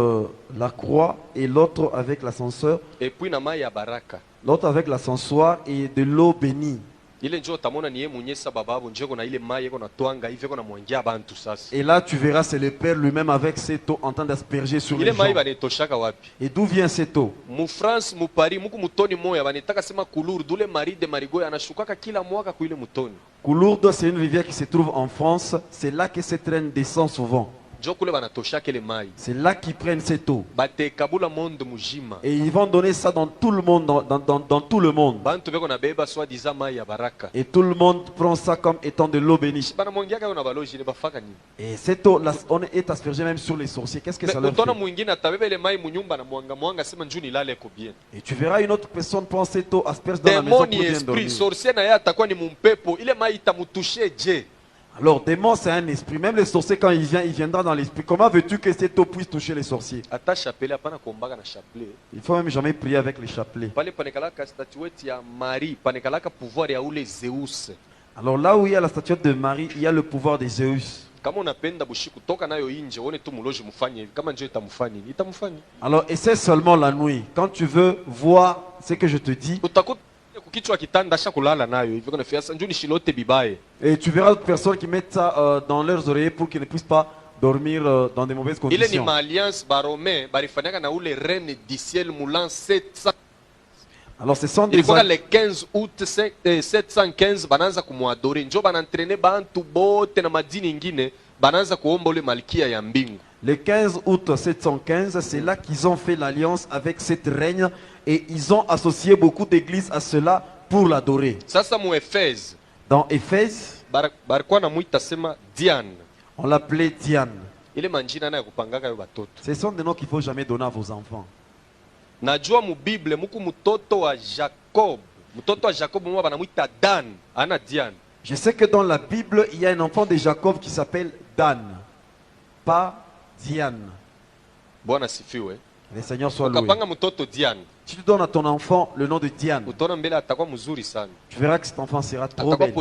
la croix et l'autre avec l'ascenseur. Et puis na mai ya baraka. L'autre avec l'ascensoir et de l'eau bénie. Ile njoo tamona niye munyesa bababu njoo na ile mai yako na twanga hivi yako na mwangia bantu sasa. Et là tu verras c'est le père lui-même avec cette eau en train d'asperger sur les gens. Ile mai banetoshaka wapi? Et d'où vient cette eau? Mu France mu Paris muku mutoni moya banetaka sema Coulourde dule mari de Marigoy anashukaka kila mwaka ku ile mutoni. Coulourde c'est une rivière qui se trouve en France, c'est là que cette reine descend souvent. C'est là qu'ils prennent cette eau. Et ils vont donner ça dans tout le monde, dans tout le monde. Et tout le monde prend ça comme étant de l'eau bénie. Et cette eau, on est aspergé même sur les sorciers. Qu'est-ce que ça leur fait? Et tu verras une autre personne prendre cette eau, asperge dans la maison pour bien dormir. Alors, démon, c'est un esprit. Même les sorciers, quand il viendra dans l'esprit. Comment veux-tu que cette eau puisse toucher les sorciers? Il faut même jamais prier avec les chapelets. Alors, là où il y a la statuette de Marie, il y a le pouvoir des Zeus. Alors, essaie seulement la nuit. Quand tu veux voir ce que je te dis, et tu verras d'autres personnes qui mettent ça dans leurs oreillers pour qu'ils ne puissent pas dormir dans des mauvaises conditions. Alors ce sont des le 15 août 715 bananza kumwadore njo banantrene bantu bote na madini ingine bananza kuomba ule malkia ya mbingu. Le 15 août 715, c'est là qu'ils ont fait l'alliance avec cette reine et ils ont associé beaucoup d'églises à cela pour l'adorer. Dans Éphèse, on l'appelait Diane. Ce sont des noms qu'il ne faut jamais donner à vos enfants. Je sais que dans la Bible, il y a un enfant de Jacob qui s'appelle Dan, pas Diane. Le Seigneur soit loué. Si tu donnes à ton enfant le nom de Diane, tu verras que cet enfant sera trop belle.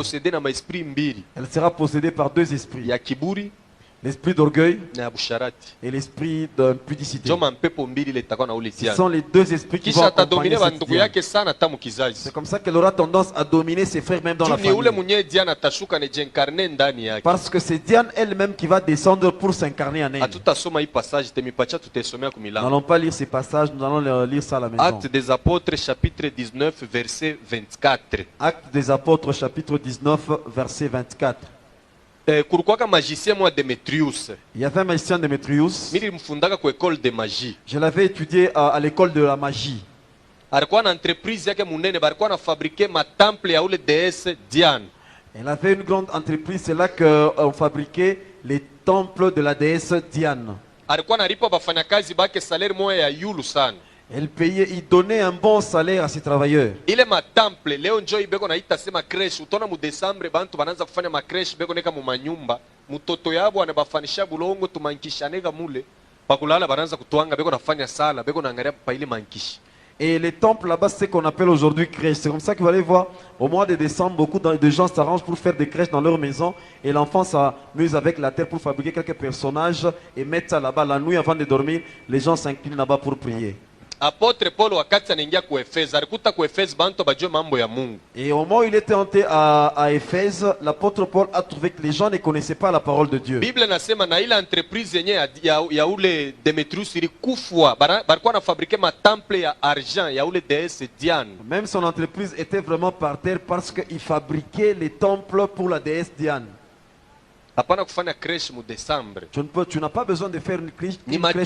Elle sera possédée par deux esprits. L'esprit d'orgueil et l'esprit d'impudicité. Ce sont les deux esprits qui vont accompagner cette Diane. C'est comme ça qu'elle aura tendance à dominer ses frères même dans la famille. Parce que c'est Diane elle-même qui va descendre pour s'incarner en elle. Nous n'allons pas lire ces passages, nous allons lire ça à la maison. Actes des apôtres chapitre 19 verset 24. Actes des apôtres chapitre 19 verset 24. Il y avait un magicien Démétrius. Je l'avais étudié à l'école de la magie. Il avait une grande entreprise, c'est là qu'on fabriquait les temples de la déesse Diane. Il donnait un bon salaire à ses travailleurs. Et les temples là-bas, c'est ce qu'on appelle aujourd'hui crèche. C'est comme ça que vous allez voir, au mois de décembre, beaucoup de gens s'arrangent pour faire des crèches dans leur maison. Et l'enfant s'amuse avec la terre pour fabriquer quelques personnages et mettre ça là-bas. La nuit avant de dormir, les gens s'inclinent là-bas pour prier. Apôtre Paul wakati anaingia ku Efeso alikuta ku Efeso bantu bajue mambo ya Mungu. Et au moment où il était entré à Éphèse, l'apôtre Paul a trouvé que les gens ne connaissaient pas la parole de Dieu. Bible nasema na ile entreprise yenye ya ule Demetrius ilikufwa balikuwa na fabriquer ma temple ya argent ya ule déesse Diane. Même son entreprise était vraiment par terre parce qu'il fabriquait les temples pour la déesse Diane. Hapana kufanya crèche mu Desembre. Tu n'as pas besoin de faire une crèche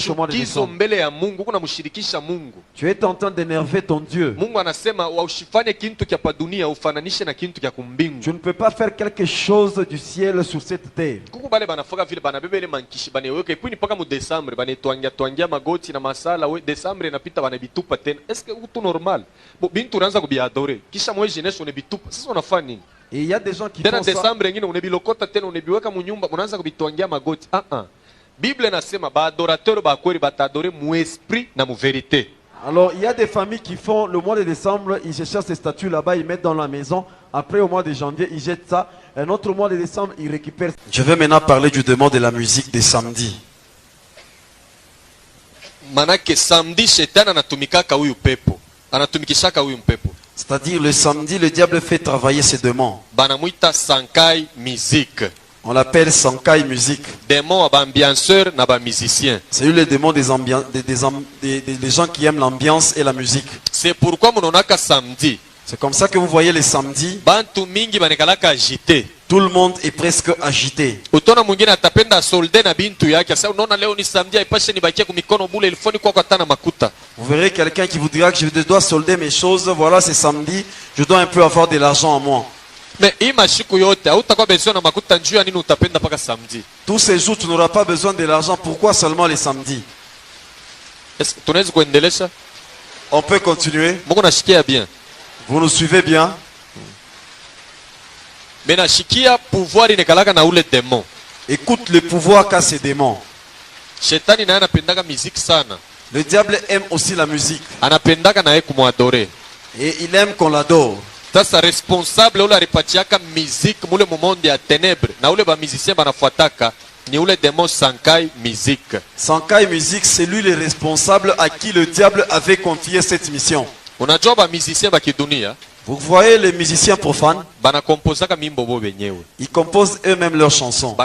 au mois de décembre. Mbele ya Mungu kuna mshirikisha Mungu. Tu es en train d'énerver ton Dieu. Mungu anasema usifanye kintu kya pa dunia ufananishe na kintu kya kumbingu. Tu ne peux pas faire quelque chose du ciel sur cette terre. Kuku bale banafoka vile banabebele mankishi baneweka ipuni paka mu Desembre banetwangia magoti na masala we Desembre inapita banabitupa tena. Est-ce que utu normal? Bo bintu unaanza kubiadore. Kisha mwezi jeunesse unabitupa. Sasa unafanya nini? Et il y a des gens qui font ça. Desembre ngine unebilokota tena unebiweka mu nyumba unaanza kubitwangia magoti. Bible nasema ba adorateur ba kweli batadore mu esprit na mu vérité. Alors il y a des familles qui font le mois de décembre, ils cherchent ces statues là-bas, ils mettent dans la maison. Après au mois de janvier, ils jettent ça. Un autre mois de décembre, ils récupèrent. Je vais maintenant parler du démon de la musique des samedis. Manake samedi shetani anatumikaka huyu pepo. Anatumikishaka huyu pepo. C'est-à-dire le samedi, le diable fait travailler ses démons. Banamuita sankai musique. On l'appelle sankai musique. Démon à ambianceur na ba musicien. C'est lui le démon des gens qui aiment l'ambiance et la musique. C'est pourquoi mononaka samedi. C'est comme ça que vous voyez les samedis. Bantu mingi banekalaka agité. Tout le monde est presque agité. Utona mwingine atapenda solde na bintu yake. Sasa unaona leo ni samedi haipashe nibakie kwa mikono bule elfoni kwa tana makuta. Vous verrez quelqu'un qui vous dira que je dois solder mes choses. Voilà, c'est samedi. Je dois un peu avoir de l'argent en moi. Mais hii mashiku yote hautakuwa besoin na makuta njuu ya nini utapenda paka samedi. Tous ces jours tu n'auras pas besoin de l'argent. Pourquoi seulement les samedis? Est-ce que tunaweza kuendelesha? On peut continuer. Mungu nashikia bien. Vous nous suivez bien? Mais nashikia pouvoir inekalaka na ule démon. Écoute le pouvoir qu'a ces démons. Shetani naye anapendaka musique sana. Le diable aime aussi la musique. Anapendaka naye kumwadore. Et il aime qu'on l'adore. Sasa responsable ule alipatiaka musique mule mumonde ya ténèbres na ule ba musicien banafuataka ni ule démon Sankai musique. Sankai musique, c'est lui le responsable à qui le diable avait confié cette mission. Unajua ba musicien ba kidunia? Vous voyez les musiciens profanes? Ils composent eux-mêmes leurs chansons.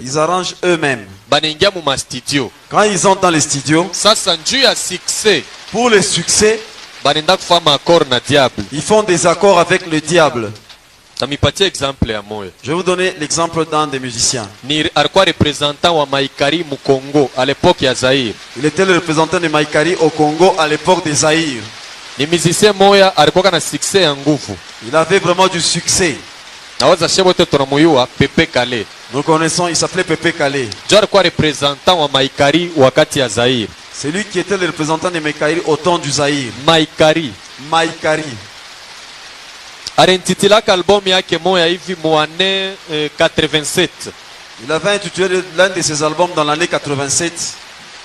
Ils arrangent eux-mêmes. Quand ils entrent dans les studios, pour le succès, ils font des accords avec le diable. Je vais vous donner l'exemple d'un des musiciens. Il était le représentant de Maïkari au Congo à l'époque des Zaïre. Il avait vraiment du succès. Nous connaissons, il s'appelait Pepe Kale. C'est lui qui était le représentant de Maïkari au temps du Zaïre. Maïkari. Il avait intitulé l'un de ses albums dans l'année 87.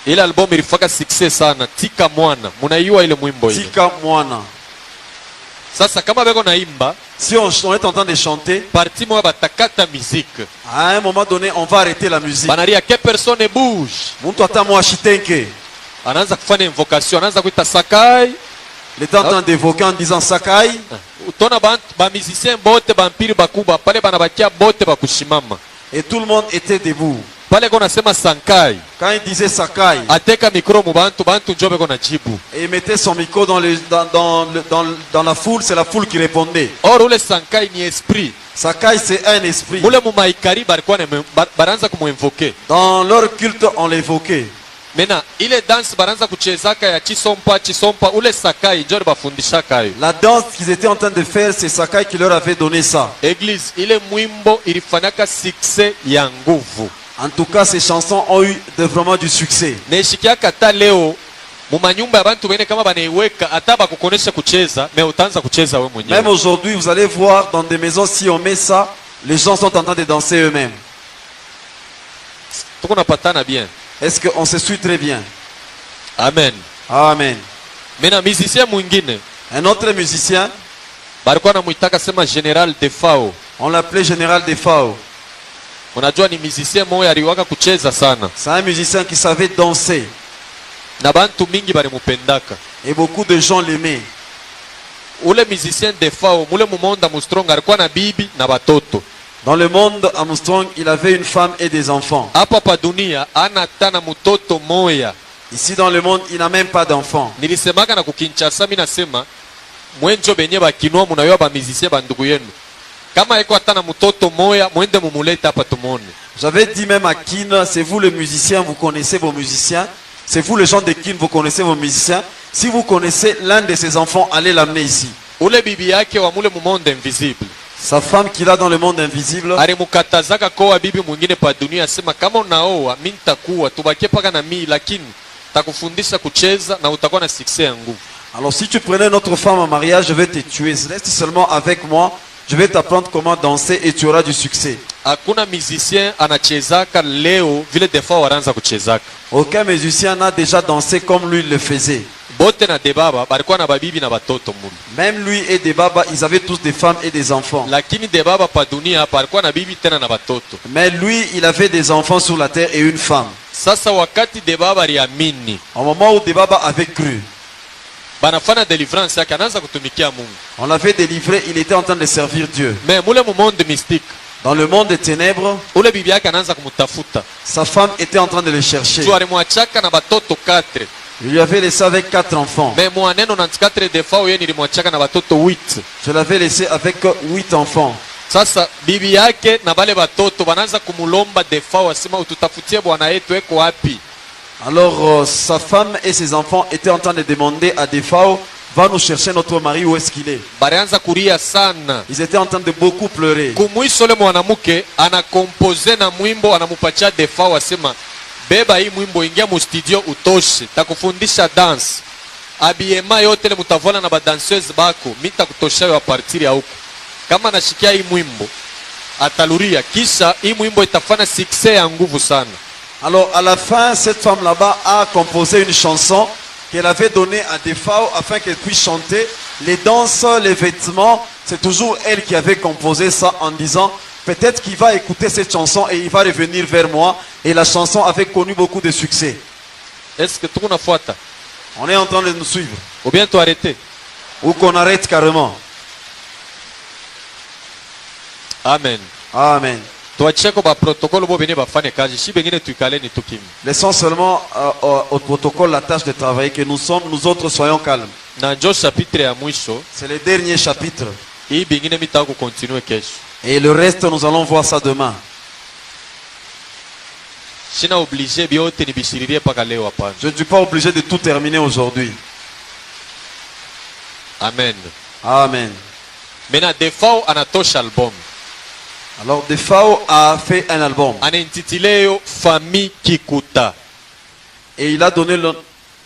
Ile album ilifaka success sana. Tika Mwana. Munaiua ile mwimbo ile. Tika Mwana. Sasa kama beko naimba, si on est en train de chanter, parti moja batakata musique. À un moment donné, on va arrêter la musique. Banaria que personne ne bouge. Muntu atamwa shitenke. Anaanza kufanya invocation, anaanza kuita Sakai. Il est en train d'évoquer en disant Sakai. Utona ba musicien bote ba mpiri bakuba, pale banabakia bote bakushimama. Et tout le monde était debout. Quand il disait Sakai, et il mettait son micro dans la foule, c'est la foule qui répondait. Sakai, c'est un esprit. Dans leur culte, on l'évoquait. Maintenant, il est danse baranza kuchezaka ya chisompa ule Sakai jor bafundishaka yo. La danse qu'ils étaient en train de faire, c'est Sakai qui leur avait donné ça. Église, ile mwimbo ilifanyaka succès ya nguvu. En tout cas, ces chansons ont eu vraiment du succès. Neshikia kata leo mumanyumba abantu bene kama banaiweka ataba kukonesha kucheza, mais utaanza kucheza wewe mwenyewe. Même aujourd'hui, vous allez voir dans des maisons si on met ça, les gens sont en train de danser eux-mêmes. Tuko napatana bien. Est-ce qu'on se suit très bien? Amen. Amen. Mena musicien mwingine. Un autre musicien. Balikuwa anamuitaka sema General Defao. On l'appelait Général Defao. Unajua ni musicien moyo aliwaka kucheza sana. C'est un musicien qui savait danser. Na bantu mingi balimupendaka. Et beaucoup de gens l'aimaient. Ule musicien Defao, mule mumonda Armstrong alikuwa na bibi na batoto. Dans le monde Armstrong, il avait une femme et des enfants. Hapa pa dunia ana tana mutoto moya. Ici dans le monde, il n'a même pas d'enfants. Nilisemaka na kukinchasa mimi nasema mwenjo benye bakinwa munayo ba musicien bandugu yenu. Kama eko atana mutoto moya mwende mumuleta hapa tumone. J'avais dit même à Kin, c'est vous les musiciens, vous connaissez vos musiciens. C'est vous les gens de Kin, vous connaissez vos musiciens. Si vous connaissez l'un de ses enfants, allez l'amener ici. Ule bibi yake wa mule mumonde invisible. Sa femme qu'il a dans le monde invisible. Alimukatazaka koa bibi mwingine pa dunia asema kama unaoa mimi nitakuwa tubakie paka na mimi lakini takufundisha kucheza na utakuwa na succès yangu. Alors si tu prenais notre femme en mariage, je vais te tuer. Reste seulement avec moi. Je vais t'apprendre comment danser et tu auras du succès. Hakuna musicien anachezaka leo vile Defao wanaanza kuchezaka. Aucun musicien n'a déjà dansé comme lui le faisait. Bote na Debaba balikuwa na babibi na batoto mulu. Même lui et Debaba, ils avaient tous des femmes et des enfants. Lakini Debaba pa dunia balikuwa na bibi tena na batoto. Mais lui, il avait des enfants sur la terre et une femme. Sasa wakati Debaba aliamini, au moment où Debaba avait cru, banafanya délivrance yake anaanza kutumikia Mungu. On l'avait délivré, il était en train de servir Dieu. Mais mule mu monde mystique, dans le monde des ténèbres, ule bibi yake anaanza kumtafuta. Sa femme était en train de le chercher. Tu alimwachaka na batoto 4. Il lui avait laissé avec 4 enfants. Mais mwaneno na 4 Defao yeye nilimwachaka na batoto 8. Je l'avais laissé avec 8 enfants. Sasa bibi yake na bale batoto banaanza kumulomba Defao asema ututafutie bwana yetu eko wapi? Alors sa femme et ses enfants étaient en train de demander à Defao, va nous chercher notre mari, où est-ce qu'il est? Barianza kuria sana. Ils étaient en train de beaucoup pleurer. Kumwisho le mwanamuke anakompoze na mwimbo anamupatia Defao asema beba hii mwimbo ingia mu studio utoshe takufundisha dance. Abiema yote le mutavona na badanseuse bako mitakutosha yo a partir ya huko. Kama nashikia hii mwimbo ataluria kisha hii mwimbo itafanya succès ya nguvu sana. Alors à la fin, cette femme là-bas a composé une chanson qu'elle avait donnée à Defao afin qu'elle puisse chanter. Les danses, les vêtements, c'est toujours elle qui avait composé ça en disant peut-être qu'il va écouter cette chanson et il va revenir vers moi. Et la chanson avait connu beaucoup de succès. Est-ce que tu as fait? On est en train de nous suivre. Ou bien tu arrêter? Ou qu'on arrête carrément. Amen. Amen. Laissons seulement au protocole la tâche de travailler, que nous autres soyons calmes. C'est le dernier chapitre. Et le reste, nous allons voir ça demain. Je ne suis pas obligé de tout terminer aujourd'hui. Amen. Amen. Maintenant, Defao anatosha album. Alors Defao a fait un album. Anintitulé Famille Kikuta. Et il a donné le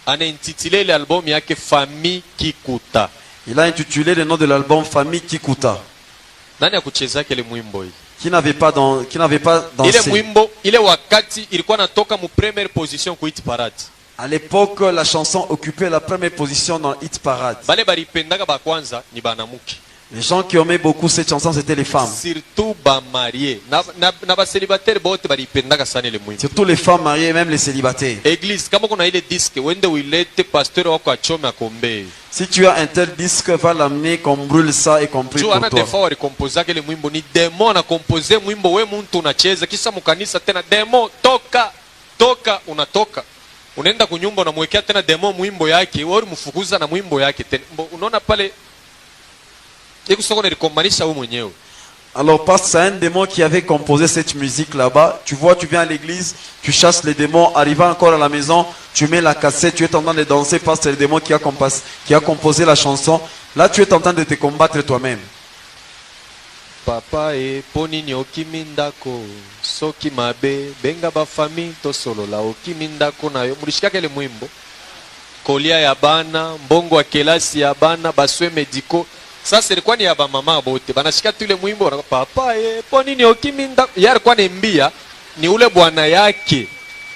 anintitulé l'album yake Famille Kikuta. Il a intitulé le nom de l'album Famille Kikuta. Nani akucheza kile mwimbo hii? Qui n'avait pas dansé. Ile mwimbo ile wakati ilikuwa natoka mu première position ku hit parade. À l'époque, la chanson occupait la première position dans hit parade. Bale baripendaka ba kwanza ni banamuki. Les gens qui aimaient beaucoup cette chanson, c'était les femmes. Surtout ba mariés. Na ba célibataires bote baripendaka sana ile mwimbo. Surtout les femmes mariées, même les célibataires. Église, kama kuna ile disque, wende uilete pasteur wako achome akombe. Si tu as un tel disque, va l'amener qu'on brûle ça et qu'on prie pour toi. Defao alikompoza kile mwimbo ni demo na kompoze mwimbo we muntu unacheza kisha mkanisa tena demo toka unatoka. Unaenda kunyumba unamwekea tena demo mwimbo yake, wewe mfukuza na mwimbo yake tena. Unaona pale alors parce que c'est un démon qui avait composé cette musique là-bas. Tu vois, tu viens à l'église, tu chasses les démons, arrivant encore à la maison, tu mets la cassette, tu es en train de danser parce que c'est le démon qui a composé la chanson. Là, tu es en train de te combattre toi-même. Papa e ponini okimindako soki mabe benga ba famille to solo la okimindako nayo mulishika kele mwimbo kolia ya bana mbongo wa kelasi ya bana baswe mediko. Sasa ilikuwa ni ya mama bote banashika tu ile mwimbo papa po nini okiminda yeye alikuwa anambia ni ule bwana yake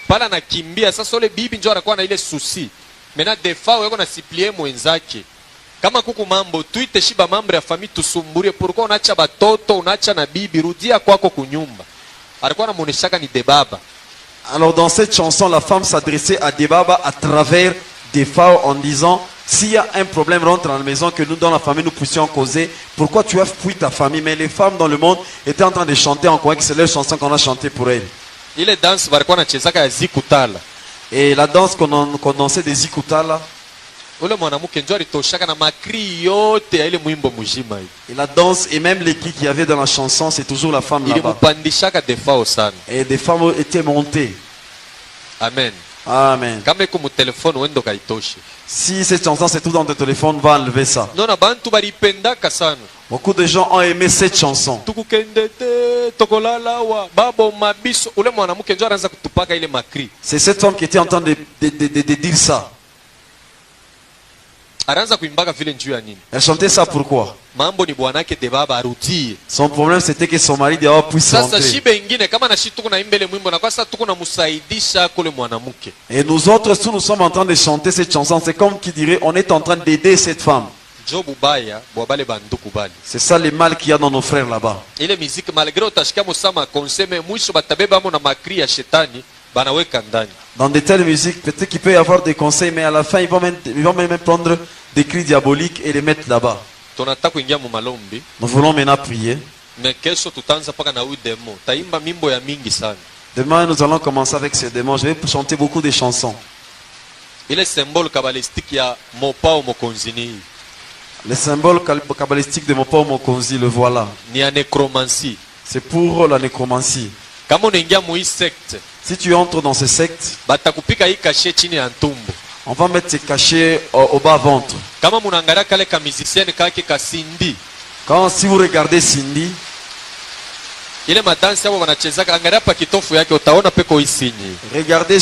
pala nakimbia. Sasa ule bibi njoo anakuwa na ile susi Maintenant des fois weko na supplier mwenzake. Kama kuku mambo tuite shiba mambo ya famille tusumburie, pourquoi unaacha batoto, unaacha na bibi, rudia kwako kunyumba. Alikuwa anamuoneshaka ni Debaba. Alors dans cette chanson, la femme s'adressait à Debaba à travers des fois en disant, s'il y a un problème, rentre dans la maison, que nous dans la famille nous puissions causer, pourquoi tu as fui ta famille? Mais les femmes dans le monde étaient en train de chanter en croyant que c'est leur chanson qu'on a chantée pour elles. Ile danse barikuwa nachezaka ya zikutala. Et la danse qu'on dansait des zikutala, ule mwanamke ndio alitoshaka na makri yote ya ile mwimbo mzima hivi. Et la danse et même les cris qu'il y avait dans la chanson, c'est toujours la femme là-bas. Ilimupandishaka defao sana. Et des femmes étaient montées. Amen. Amen. Kama iko mu telefone wendo kaitoshe. Si cette chanson c'est tout dans ton téléphone, va enlever ça. Non na bantu balipendaka sana. Beaucoup de gens ont aimé cette chanson. C'est cette femme qui était en train de dire ça. Elle chantait ça pourquoi? Son problème c'était que son mari d'abord puisse rentrer. Et nous autres, si nous sommes en train de chanter cette chanson, c'est comme qui dirait on est en train d'aider cette femme. C'est ça le mal qu'il y a dans nos frères là-bas. Dans de telles musiques, peut-être qu'il peut y avoir des conseils, mais à la fin, ils vont même prendre des cris diaboliques et les mettre là-bas. Nous voulons maintenant prier. Demain, nous allons commencer avec ces démons. Je vais chanter beaucoup de chansons. Le symbole kabbalistique de Mopao Mokonzi, le voilà. C'est pour la nécromancie. Si tu entres dans ces sectes, on va mettre ces cachets au bas-ventre. Si vous regardez Cindy, regardez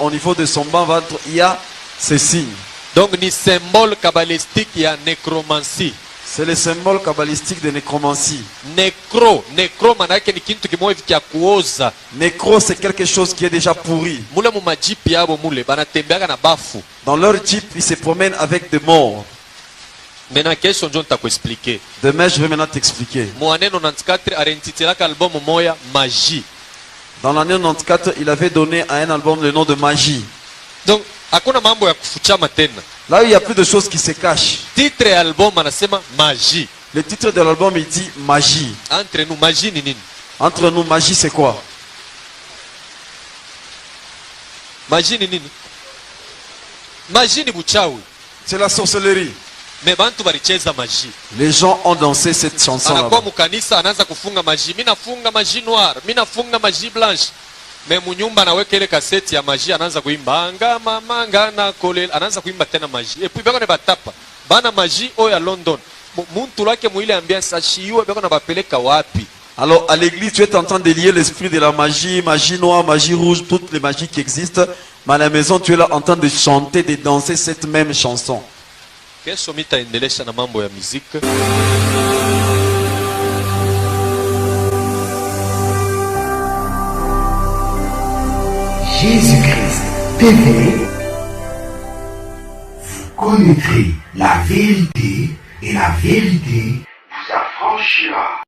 au niveau de son bas-ventre, il y a ces signes. Donc, ni symbole kabbalistique, il y a nécromancie. C'est le symbole kabbalistique de nécromancie. Nécro, c'est quelque chose qui est déjà pourri. Dans leur jeep, ils se promènent avec des morts. Demain, je vais maintenant t'expliquer. Dans l'année 94, il avait donné à un album le nom de Magie. Donc, là, il n'y a plus de choses qui se cachent. Titre album anasema magie. Le titre de l'album il dit magie. Entre nous, magie ni nini? Entre nous, magie c'est quoi? Magie ni nini? Magie ni buchawi. C'est la sorcellerie. Mais bantu balicheza magie. Les gens ont dansé cette chanson là. Anakuwa mukanisa anaanza kufunga magie. Mimi nafunga magie noire, mimi nafunga magie blanche. Mais munyumba naweka ile kaseti ya magie anaanza kuimba anga mama ngana kolel anaanza kuimba tena magie. Et puis bako ne batapa. Bana magie oya London. Muntu lake muile ambiance ashiwe bako na bapeleka wapi? Alors à l'église tu es en train de lier l'esprit de la magie, magie noire, magie rouge, toutes les magies qui existent. Mais à la maison tu es là en train de chanter, de danser cette même chanson. Kesho mitaendelesha na mambo ya muziki. Jésus-Christ TV, vous connaîtrez la vérité et la vérité vous affranchira.